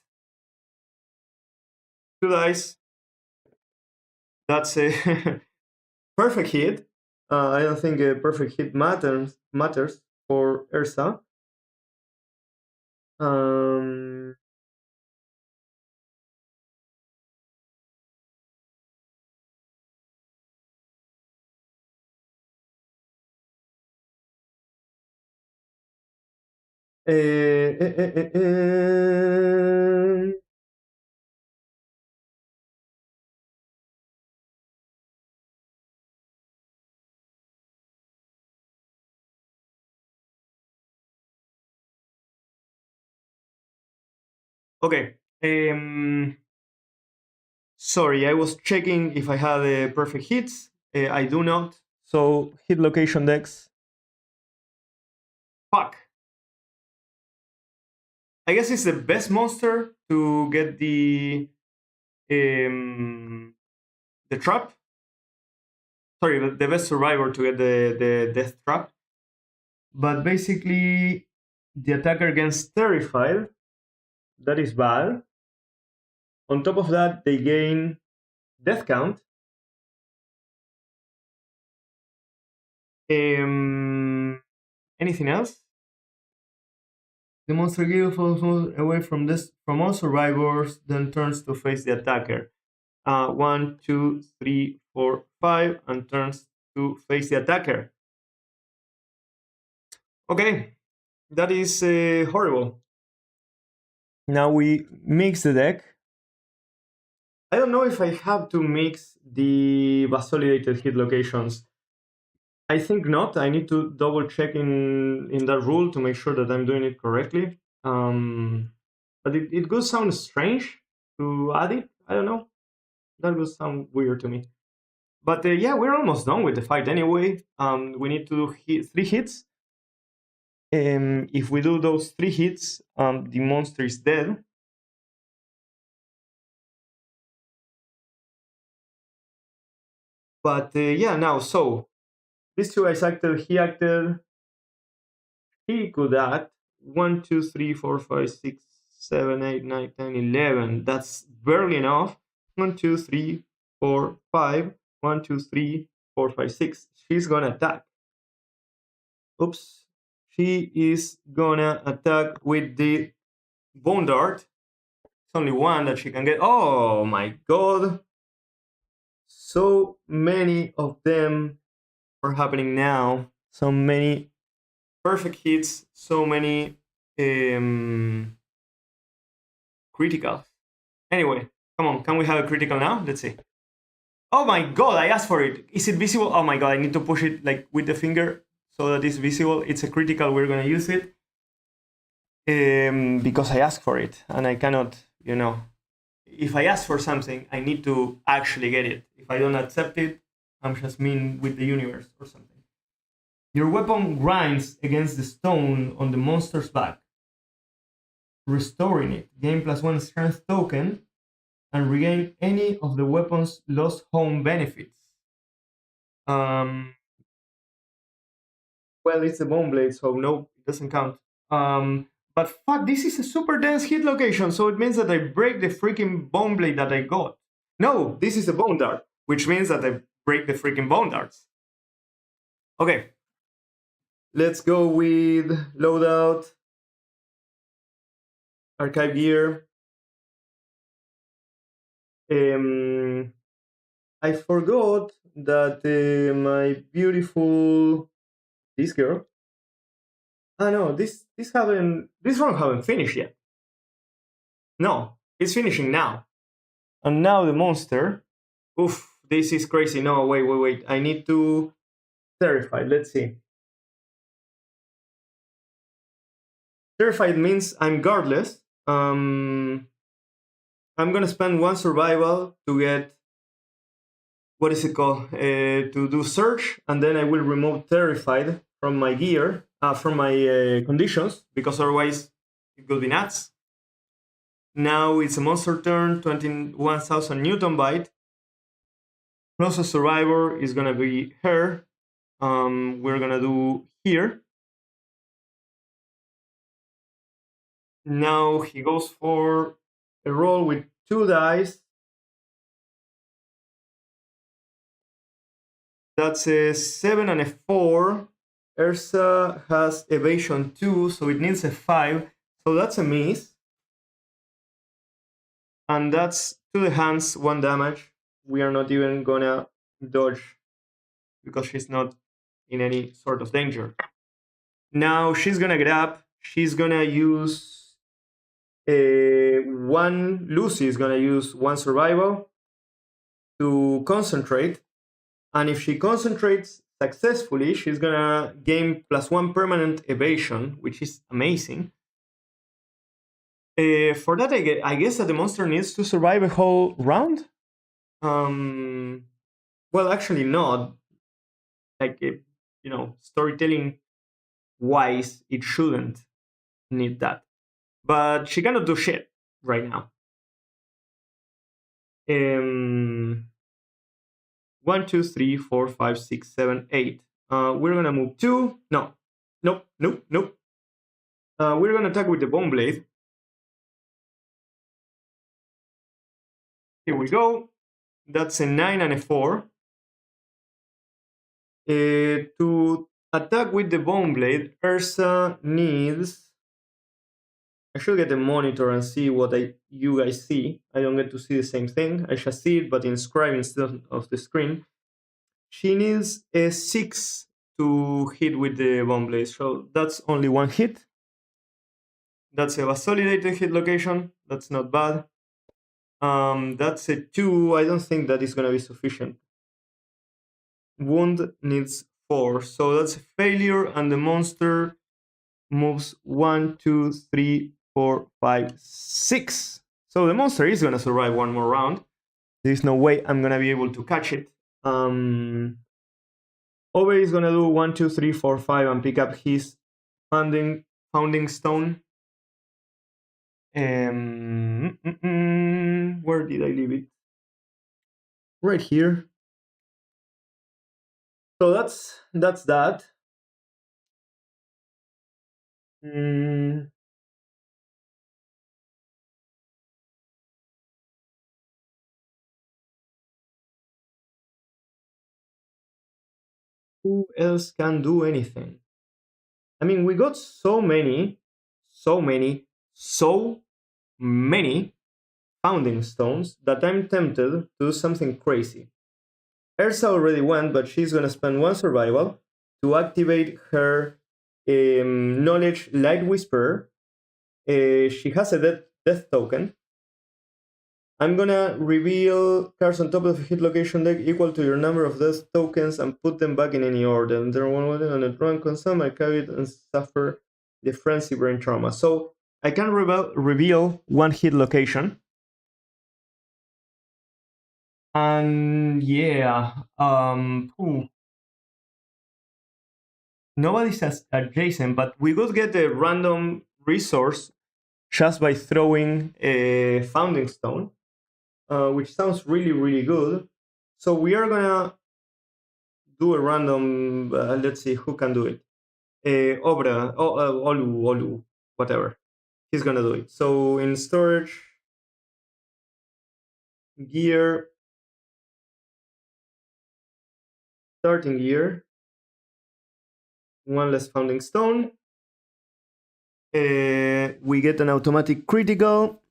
2 dice. That's a perfect hit. I don't think a perfect hit matters for Ursa. Okay. Sorry, I was checking if I had perfect hits. I do not. So hit location dex. Fuck. I guess it's the best monster to get the trap. Sorry, the best survivor to get the death trap. But basically, the attacker gets terrified. That is bad. On top of that, they gain death count. Anything else? The monster falls away from all survivors, then turns to face the attacker. 1, 2, 3, 4, 5, and turns to face the attacker. Okay, that is horrible. Now we mix the deck. I don't know if I have to mix the vasolidated hit locations. I think not. I need to double check in that rule to make sure that I'm doing it correctly. But it could sound strange to add it. I don't know. That would sound weird to me. But yeah, we're almost done with the fight anyway. We need to do 3 hits. If we do those 3 hits, the monster is dead. But yeah, now, so these 2 guys acted, he acted, he could act 1, 2, 3, 4, 5, 6, 7, 8, 9, 10, 11. That's barely enough. 1, 2, 3, 4, 5. 1, 2, 3, 4, 5, 6. She's gonna attack. Oops. She is gonna attack with the Bone Dart. It's only 1 that she can get. Oh my god. So many of them are happening now. So many perfect hits. So many criticals. Anyway, come on. Can we have a critical now? Let's see. Oh my god, I asked for it. Is it visible? Oh my god, I need to push it like with the finger so that it's visible. It's a critical. We're gonna use it. Because I asked for it, and I cannot, you know, if I ask for something, I need to actually get it. If I don't accept it, I'm just mean with the universe or something. Your weapon grinds against the stone on the monster's back, restoring it. Gain +1 strength token and regain any of the weapon's lost home benefits. Well, it's a bone blade, so no, it doesn't count. But fuck, this is a super dense hit location, so it means that I break the freaking bone blade that I got. No, this is a bone dart, which means that I break the freaking bone darts. Okay, let's go with loadout, archive gear. I forgot that my beautiful this girl. Ah no, this one haven't finished yet. No, it's finishing now. And now the monster. Oof, this is crazy. No, wait. I need to terrified. Let's see. Terrified means I'm guardless. I'm gonna spend one survival to get what is it called? To do search, and then I will remove terrified from my gear, from my conditions, because otherwise it could be nuts. Now it's a monster turn, 21,000 Newton bite. Closest survivor is gonna be her. We're gonna do here. Now he goes for a roll with 2 dice. That's a 7 and a 4. Ursa has evasion 2, so it needs a 5. So that's a miss. And that's to the hands, 1 damage. We are not even gonna dodge because she's not in any sort of danger. Now she's gonna grab. She's gonna use Lucy is gonna use 1 survival to concentrate. And if she concentrates successfully, she's gonna gain +1 permanent evasion, which is amazing. For that, I guess that the monster needs to survive a whole round. Well, actually, not. Like, storytelling wise, it shouldn't need that. But she cannot do shit right now. 1, 2, 3, 4, 5, 6, 7, 8. We're gonna move 2. No. Nope. We're gonna attack with the bone blade. Here we go. That's a 9 and a 4. To attack with the bone blade, Ursa needs. I should get a monitor and see what you guys see. I don't get to see the same thing. I just see it, but inscribed instead of the screen. She needs a 6 to hit with the bone blade, so that's only 1 hit. That's a vasolidated hit location. That's not bad. That's a 2. I don't think that is gonna be sufficient. Wound needs 4, so that's a failure, and the monster moves 1, 2, 3, 4, 5, 6. So the monster is gonna survive 1 more round. There's no way I'm gonna be able to catch it. Ove is gonna do 1, 2, 3, 4, 5 and pick up his founding stone. Where did I leave it? Right here. So that's that. Who else can do anything? I mean, we got so many founding stones that I'm tempted to do something crazy. Ursa already went, but she's gonna spend 1 survival to activate her knowledge light whisperer. She has a death token. I'm gonna reveal cards on top of a hit location deck equal to your number of death tokens and put them back in any order. And they're 1 on a drawn consume, I carry it and suffer the frenzy brain trauma. So I can reveal 1 hit location. And yeah, nobody's adjacent, but we could get a random resource just by throwing a founding stone, which sounds really, really good. So we are gonna do a random, let's see who can do it. Obra, Olu, whatever. he's gonna do it. So in storage, gear, starting gear, one less founding stone. We get an automatic critical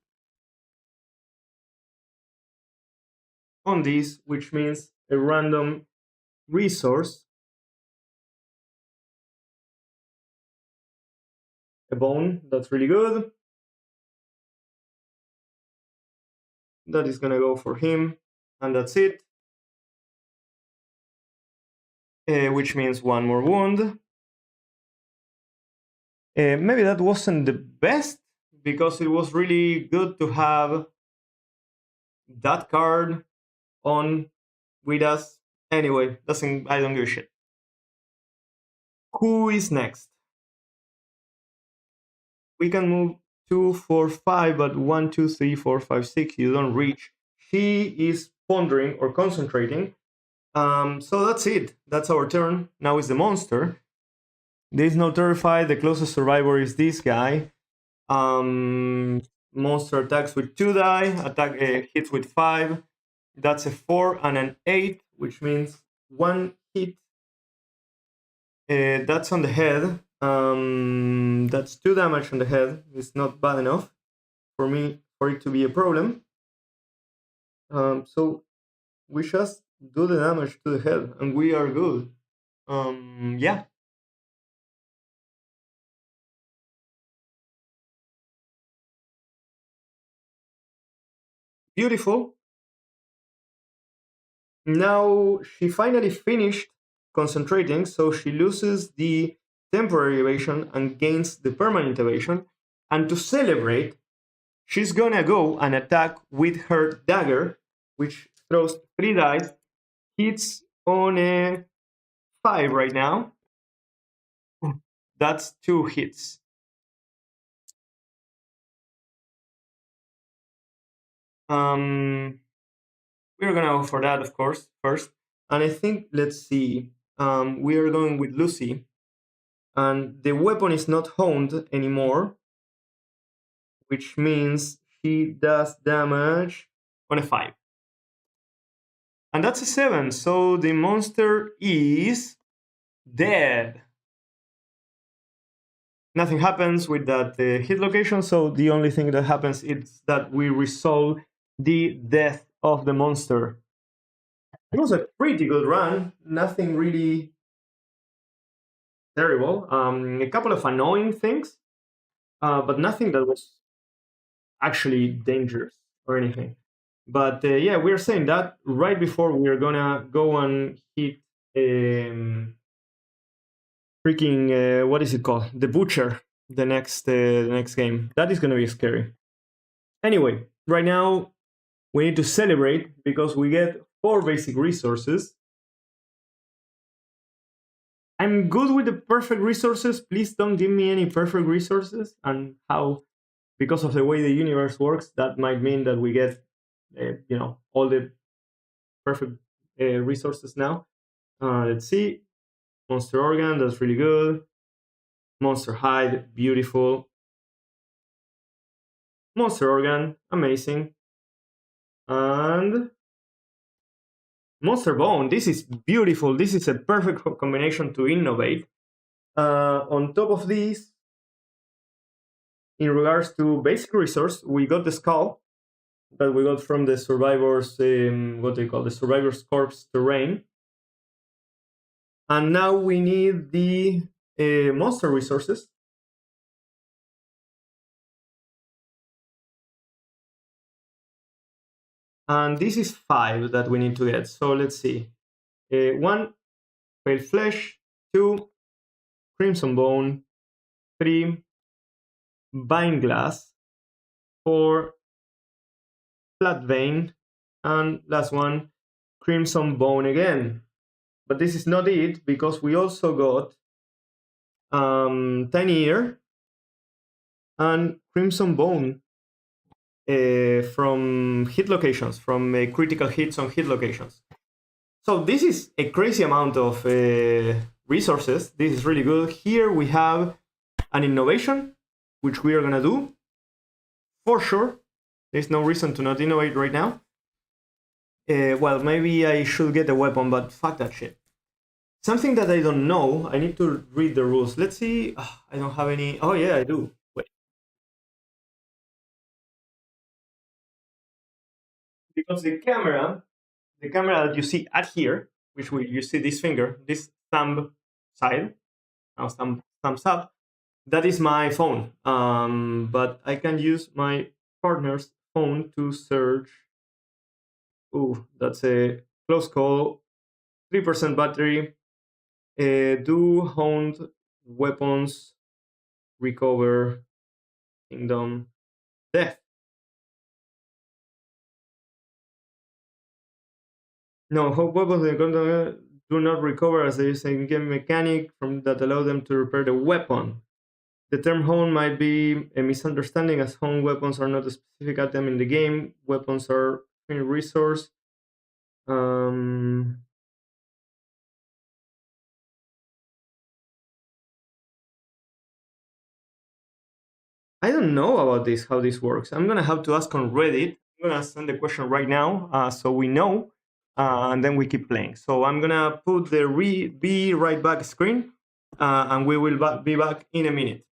on this, which means a random resource, a bone. That's really good. That is gonna go for him, and that's it. Which means one more wound. Maybe that wasn't the best, because it was really good to have that card on with us. Anyway, I don't give a shit. Who is next? We can move 2, 4, 5, but 1, 2, 3, 4, 5, 6, you don't reach. She is pondering or concentrating. So that's it. That's our turn. Now is the monster. There is no terrified. The closest survivor is this guy. Monster attacks with 2 die, hits with 5. That's a 4 and an 8, which means 1 hit. That's on the head. That's 2 damage on the head. It's not bad enough for it to be a problem. So we just do the damage to the head, and we are good. Yeah. Beautiful. Now she finally finished concentrating, so she loses the temporary evasion and gains the permanent evasion. And to celebrate, she's gonna go and attack with her dagger, which throws 3 dice, hits on a 5 right now. That's 2 hits. We're gonna go for that, of course, first. And I think, let's see, we are going with Lucy. And the weapon is not honed anymore, which means she does damage on a 5. And that's a 7, so the monster is dead. Nothing happens with that hit location, so the only thing that happens is that we resolve the death of the monster. It was a pretty good run, nothing really terrible. A couple of annoying things, but nothing that was actually dangerous or anything. But yeah, we're saying that right before we're gonna go and hit freaking what is it called? The Butcher. The next game. That is gonna be scary. Anyway, right now we need to celebrate because we get 4 basic resources. I'm good with the perfect resources. Please don't give me any perfect resources. And how, because of the way the universe works, that might mean that we get, all the perfect resources now. Let's see. Monster Organ, that's really good. Monster Hide, beautiful. Monster Organ, amazing. And Monster Bone, this is beautiful. This is a perfect combination to innovate. On top of this, in regards to basic resource, we got the skull that we got from the survivors, what they call the survivor's corpse terrain. And now we need the monster resources. And this is 5 that we need to get. So let's see. 1, pale flesh. 2, crimson bone. 3, vine glass. 4, flat vein. And last one, crimson bone again. But this is not it, because we also got tiny ear and crimson bone from hit locations, from critical hits on hit locations. So this is a crazy amount of resources. This is really good. Here we have an innovation, which we are gonna do. for sure. There's no reason to not innovate right now. Well, maybe I should get a weapon, but fuck that shit. Something that I don't know, I need to read the rules. Let's see. I don't have any. Oh, yeah, I do. Wait. Because the camera that you see at here, which you see this finger, this thumb side, now thumbs up, that is my phone. But I can use my partner's phone to search. Ooh, that's a close call. 3% battery. Do honed weapons recover kingdom death? No, honed weapons do not recover as there is a game mechanic from that allow them to repair the weapon. The term honed might be a misunderstanding as honed weapons are not a specific item in the game. Weapons are a resource. Um, I don't know about this, how this works. I'm gonna have to ask on Reddit. I'm gonna send the question right now, so we know, and then we keep playing. So I'm gonna put the be right back screen, and we will be back in a minute.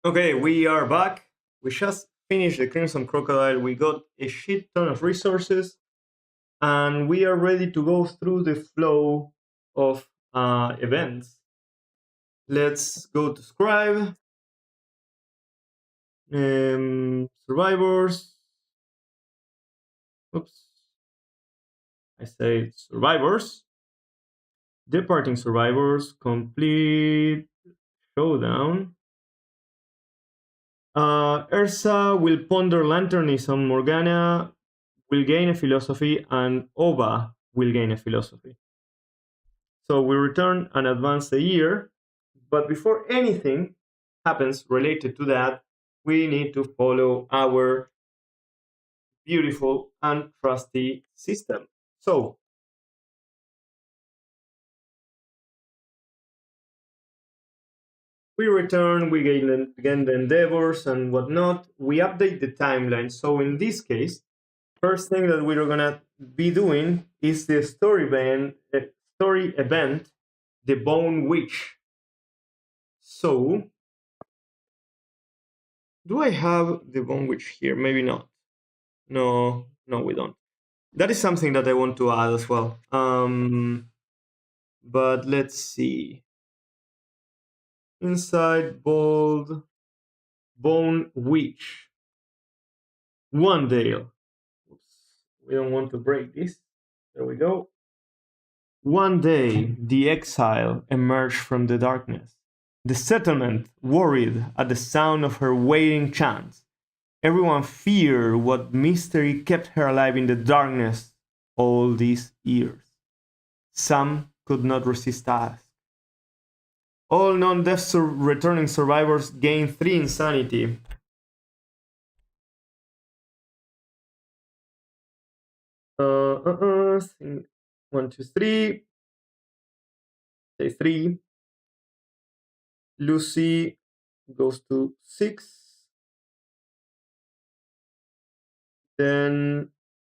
Okay, we are back. We just finished the Crimson Crocodile. We got a shit ton of resources, and we are ready to go through the flow of events. Let's go to Scribe, Survivors. Oops, I say Survivors. Departing Survivors, complete showdown. Ursa will ponder Lanternis on Morgana, will gain a philosophy, and Oba will gain a philosophy. So we return and advance a year, but before anything happens related to that, we need to follow our beautiful and trusty system. So we return, we gain the endeavors and whatnot. We update the timeline. So in this case, first thing that we're gonna be doing is the story event, the Bone Witch. So, do I have the Bone Witch here? Maybe not. No, we don't. That is something that I want to add as well. But let's see. Inside bold Bone Witch. One Dale. Oops. We don't want to break this. There we go. One day, the exile emerged from the darkness. The settlement worried at the sound of her wailing chants. Everyone feared what mystery kept her alive in the darkness all these years. Some could not resist ask. All non-death returning survivors gain 3 insanity. Uh, 1, 2, 3. Say 3. Lucy goes to 6. Then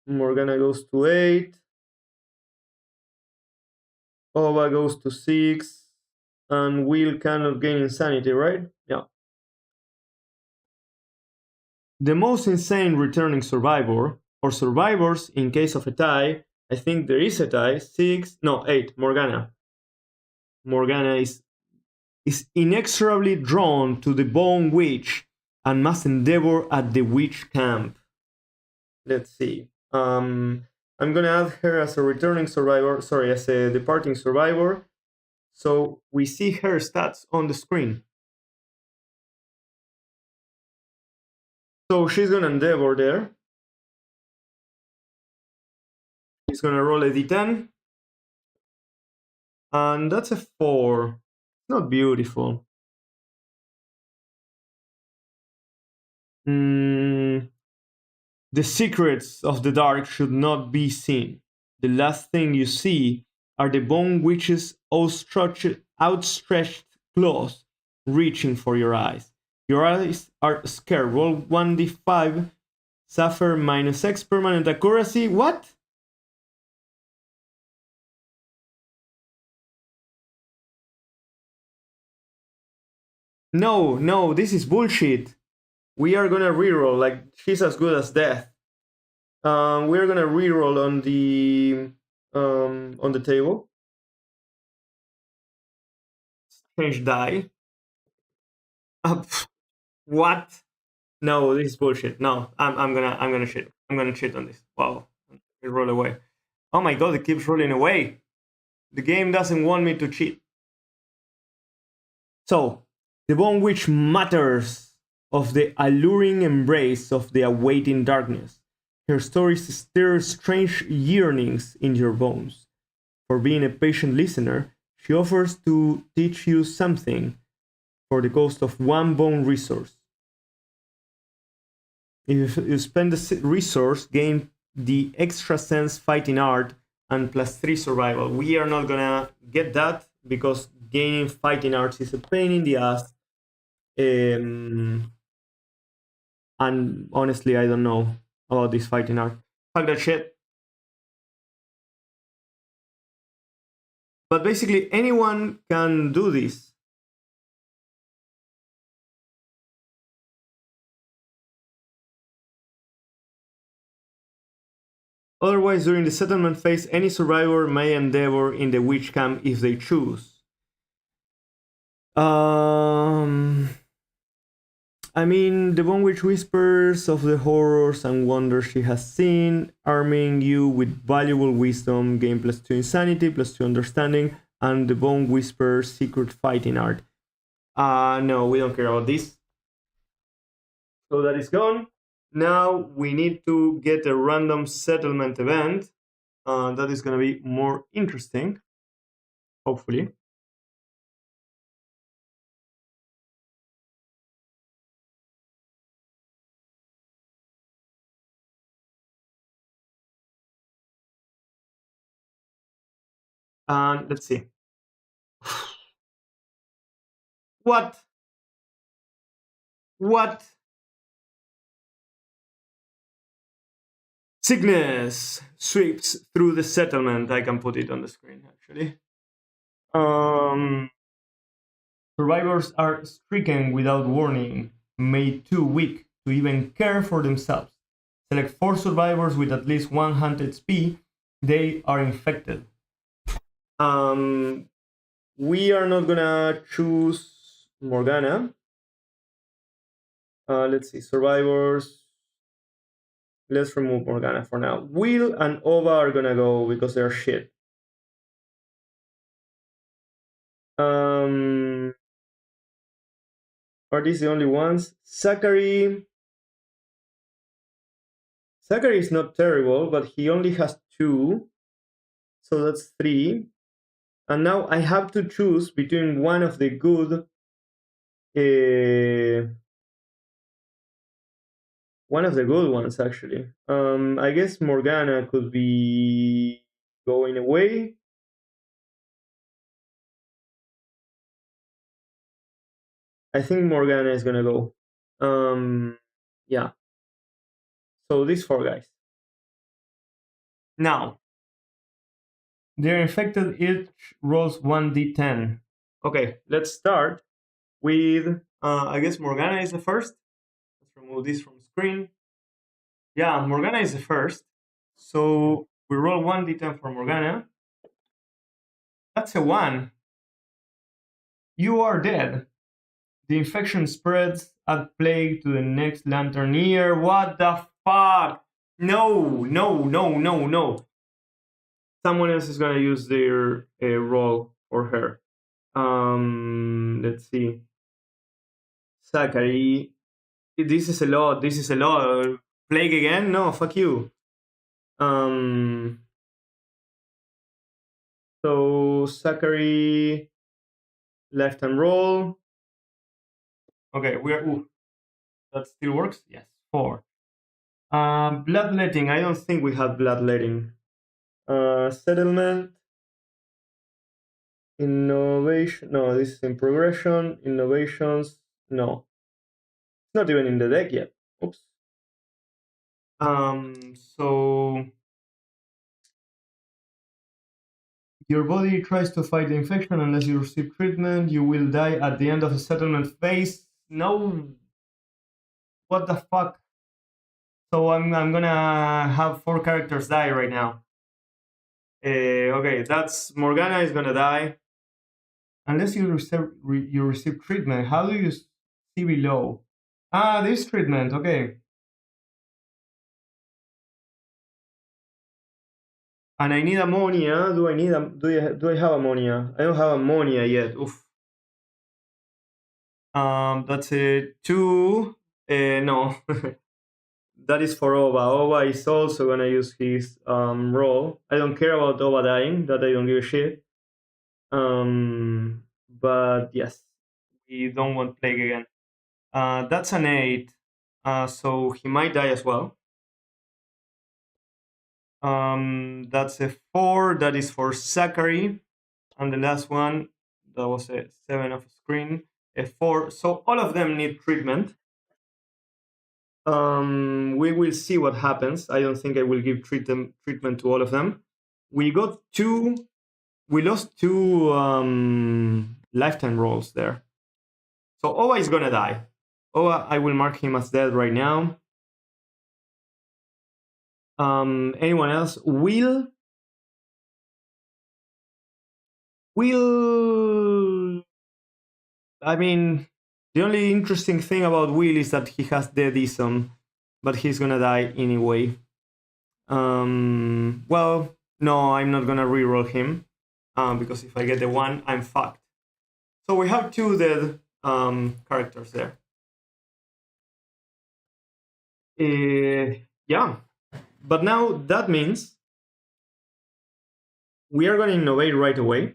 Morgana goes to 8. Ova goes to 6. And Will cannot gain insanity, right? Yeah. The most insane returning survivor, or survivors in case of a tie, I think there is a tie, 6, no, 8, Morgana. Morgana is inexorably drawn to the Bone Witch and must endeavor at the witch camp. Let's see. I'm gonna add her as a returning survivor, sorry, as a departing survivor. So we see her stats on the screen. So she's gonna endeavor there. She's gonna roll a d10. And that's a 4. Not beautiful. The secrets of the dark should not be seen. The last thing you see are the Bone Witch's outstretched claws reaching for your eyes. Your eyes are scared. Roll 1d5, suffer -X permanent accuracy. What? No, this is bullshit. We are gonna reroll, like she's as good as death. We're gonna reroll on the table. Change die. What? No, this is bullshit. No, I'm gonna shit. I'm gonna cheat on this. Wow, it roll away. Oh my god, it keeps rolling away. The game doesn't want me to cheat. So, the Bone Witch matters of the alluring embrace of the awaiting darkness. Her stories stir strange yearnings in your bones. For being a patient listener, she offers to teach you something for the cost of 1 bone resource. If you spend the resource, gain the extra sense fighting art and +3 survival. We are not gonna get that because gaining fighting arts is a pain in the ass. And honestly, I don't know about this fighting art. Fuck that shit. But basically, anyone can do this. Otherwise, during the settlement phase, any survivor may endeavor in the witch camp if they choose. I mean, the Bone Witch whispers of the horrors and wonders she has seen, arming you with valuable wisdom, gain +2 insanity, +2 understanding, and the Bone Whisper's secret fighting art. No, we don't care about this. So that is gone. Now we need to get a random settlement event. That is going to be more interesting, hopefully. And let's see. What? What? Sickness sweeps through the settlement. I can put it on the screen, actually. Survivors are stricken without warning, made too weak to even care for themselves. Select 4 survivors with at least 100 XP. They are infected. We are not gonna choose Morgana. Let's see, survivors. Let's remove Morgana for now. Will and Ova are gonna go because they're shit. Are these the only ones? Zachary is not terrible, but he only has 2. So that's 3. And now I have to choose between one of the good ones, actually. I guess Morgana could be going away. I think Morgana is gonna go. Yeah. So these 4 guys. Now, they're infected, each rolls 1d10. Okay, let's start with, I guess Morgana is the first. Let's remove this from screen. Yeah, Morgana is the first. So we roll 1d10 for Morgana. That's a 1. You are dead. The infection spreads, add plague to the next Lanterneer. What the fuck? No. Someone else is gonna use their roll for her. Let's see. Zachary. This is a lot. Plague again? No, fuck you. So Zachary, left hand roll. Okay, that still works. Yes, 4. Bloodletting. I don't think we have bloodletting. Settlement. Innovation. No, this is in progression. Innovations. No, it's not even in the deck yet. Oops. So your body tries to fight the infection unless you receive treatment. You will die at the end of the settlement phase. No. What the fuck? So I'm gonna have 4 characters die right now. Okay, that's Morgana is gonna die. Unless you receive treatment. How do you see below? This treatment. Okay. And I need ammonia. Do I have ammonia? I don't have ammonia yet. Oof. That's a 2. No. That is for Ova. Ova is also gonna use his roll. I don't care about Ova dying. That I don't give a shit. But yes, we don't want plague again. That's an 8. So he might die as well. That's a 4. That is for Zachary. And the last one, that was a 7 off screen. A 4. So all of them need treatment. We will see what happens. I don't think I will give treatment to all of them. We got 2. We lost 2 lifetime rolls there. So Owa is gonna die. Owa, I will mark him as dead right now. Anyone else? Will, I mean, the only interesting thing about Will is that he has deadism, but he's gonna die anyway. Well, no, I'm not gonna reroll him, because if I get the 1, I'm fucked. So we have 2 dead characters there. Yeah, but now that means we are gonna innovate right away.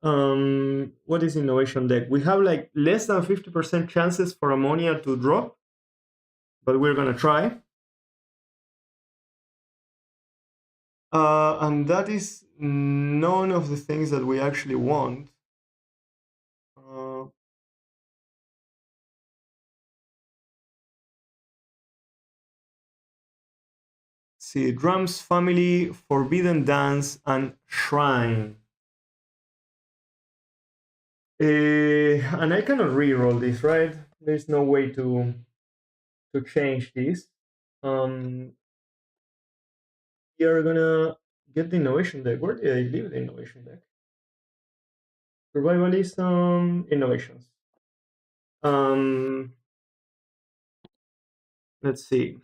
What is innovation deck? We have like less than 50% chances for ammonia to drop, but we're gonna try. And that is none of the things that we actually want. See, drums, family, forbidden dance, and shrine. And I cannot re-roll this, right? There's no way to change this. We are gonna get the innovation deck. Where did I leave the innovation deck? Survivalism, innovations. Let's see.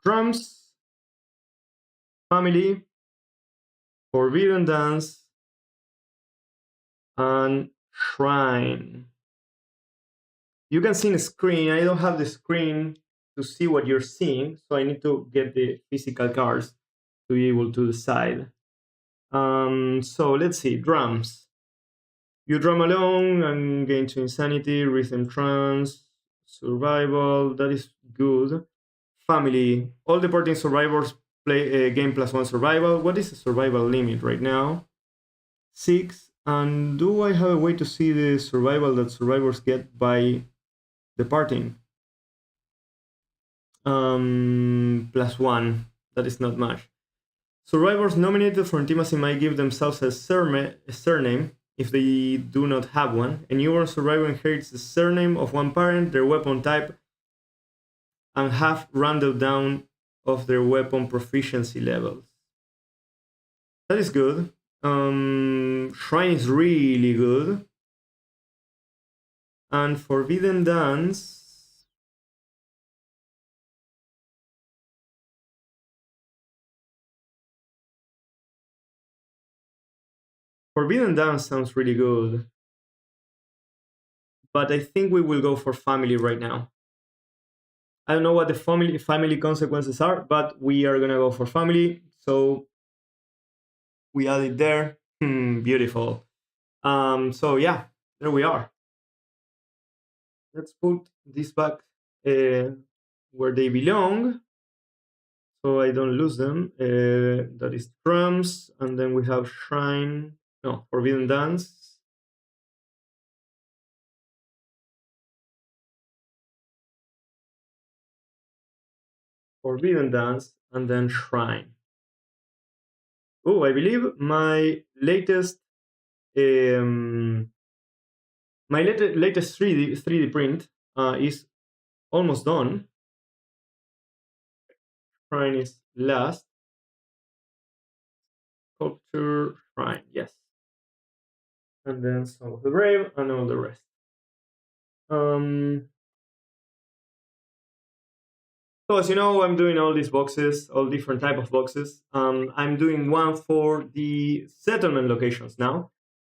Drums, family, forbidden dance, and shrine. You can see in the screen. I don't have the screen to see what you're seeing, so I need to get the physical cards to be able to decide. So let's see. Drums. You drum alone and gain to insanity, rhythm trance, survival. That is good. Family. All departing survivors play a game +1 survival. What is the survival limit right now? 6. And do I have a way to see the survival that survivors get by departing? +1. That is not much. Survivors nominated for intimacy might give themselves a surname if they do not have one. A newborn survivor inherits the surname of one parent, their weapon type, and half rounded down of their weapon proficiency levels. That is good. Shrine is really good. And Forbidden Dance. Forbidden Dance sounds really good. But I think we will go for family right now. I don't know what the family consequences are, but we are gonna go for family. So we add it there. Beautiful. So yeah, there we are. Let's put this back where they belong, so I don't lose them. That is drums, and then we have shrine. No, forbidden dance. Forbidden dance, and then shrine. Oh, I believe my latest my latest 3D print is almost done. Shrine is last. Sculpture, shrine, yes. And then some of the brave and all the rest. So as you know, I'm doing all these boxes, all different type of boxes. I'm doing one for the settlement locations now.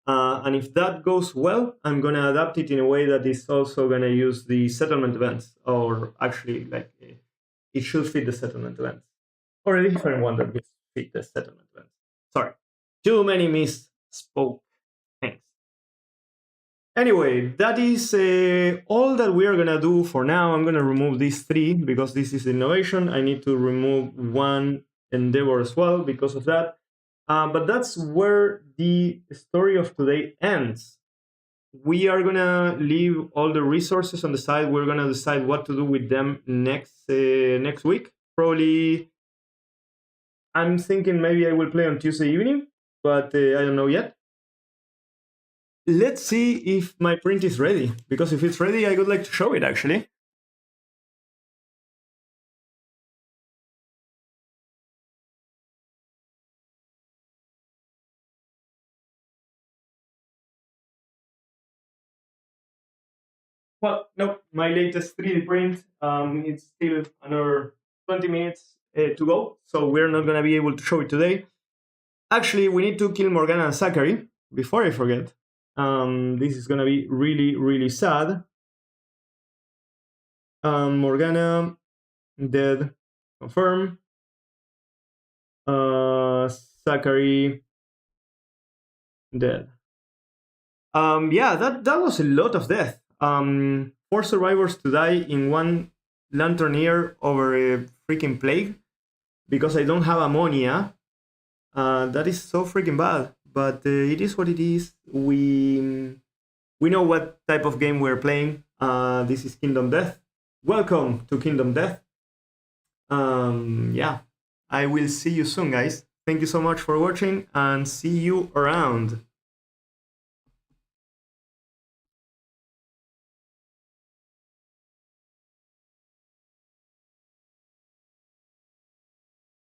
And if that goes well, I'm going to adapt it in a way that is also going to use the settlement events, or actually, like, it should fit the settlement events, or a different one that will fit the settlement events. Sorry, too many misspoke things. Anyway, that is all that we are going to do for now. I'm going to remove these 3 because this is innovation. I need to remove 1 endeavor as well because of that. But that's where the story of today ends. We are going to leave all the resources on the side. We're going to decide what to do with them next week. Probably, I'm thinking maybe I will play on Tuesday evening, but I don't know yet. Let's see if my print is ready, because if it's ready, I would like to show it, actually. Well, no, my latest 3D print, it's still another 20 minutes to go, so we're not going to be able to show it today. Actually, we need to kill Morgana and Zachary before I forget. This is going to be really, really sad. Morgana, dead, confirm. Zachary, dead. Yeah, that was a lot of death. 4 survivors to die in one Lanternier over a freaking plague because I don't have ammonia. That is so freaking bad, but it is what it is. We know what type of game we're playing. This is Kingdom Death. Welcome to Kingdom Death. Yeah, I will see you soon, guys. Thank you so much for watching and see you around.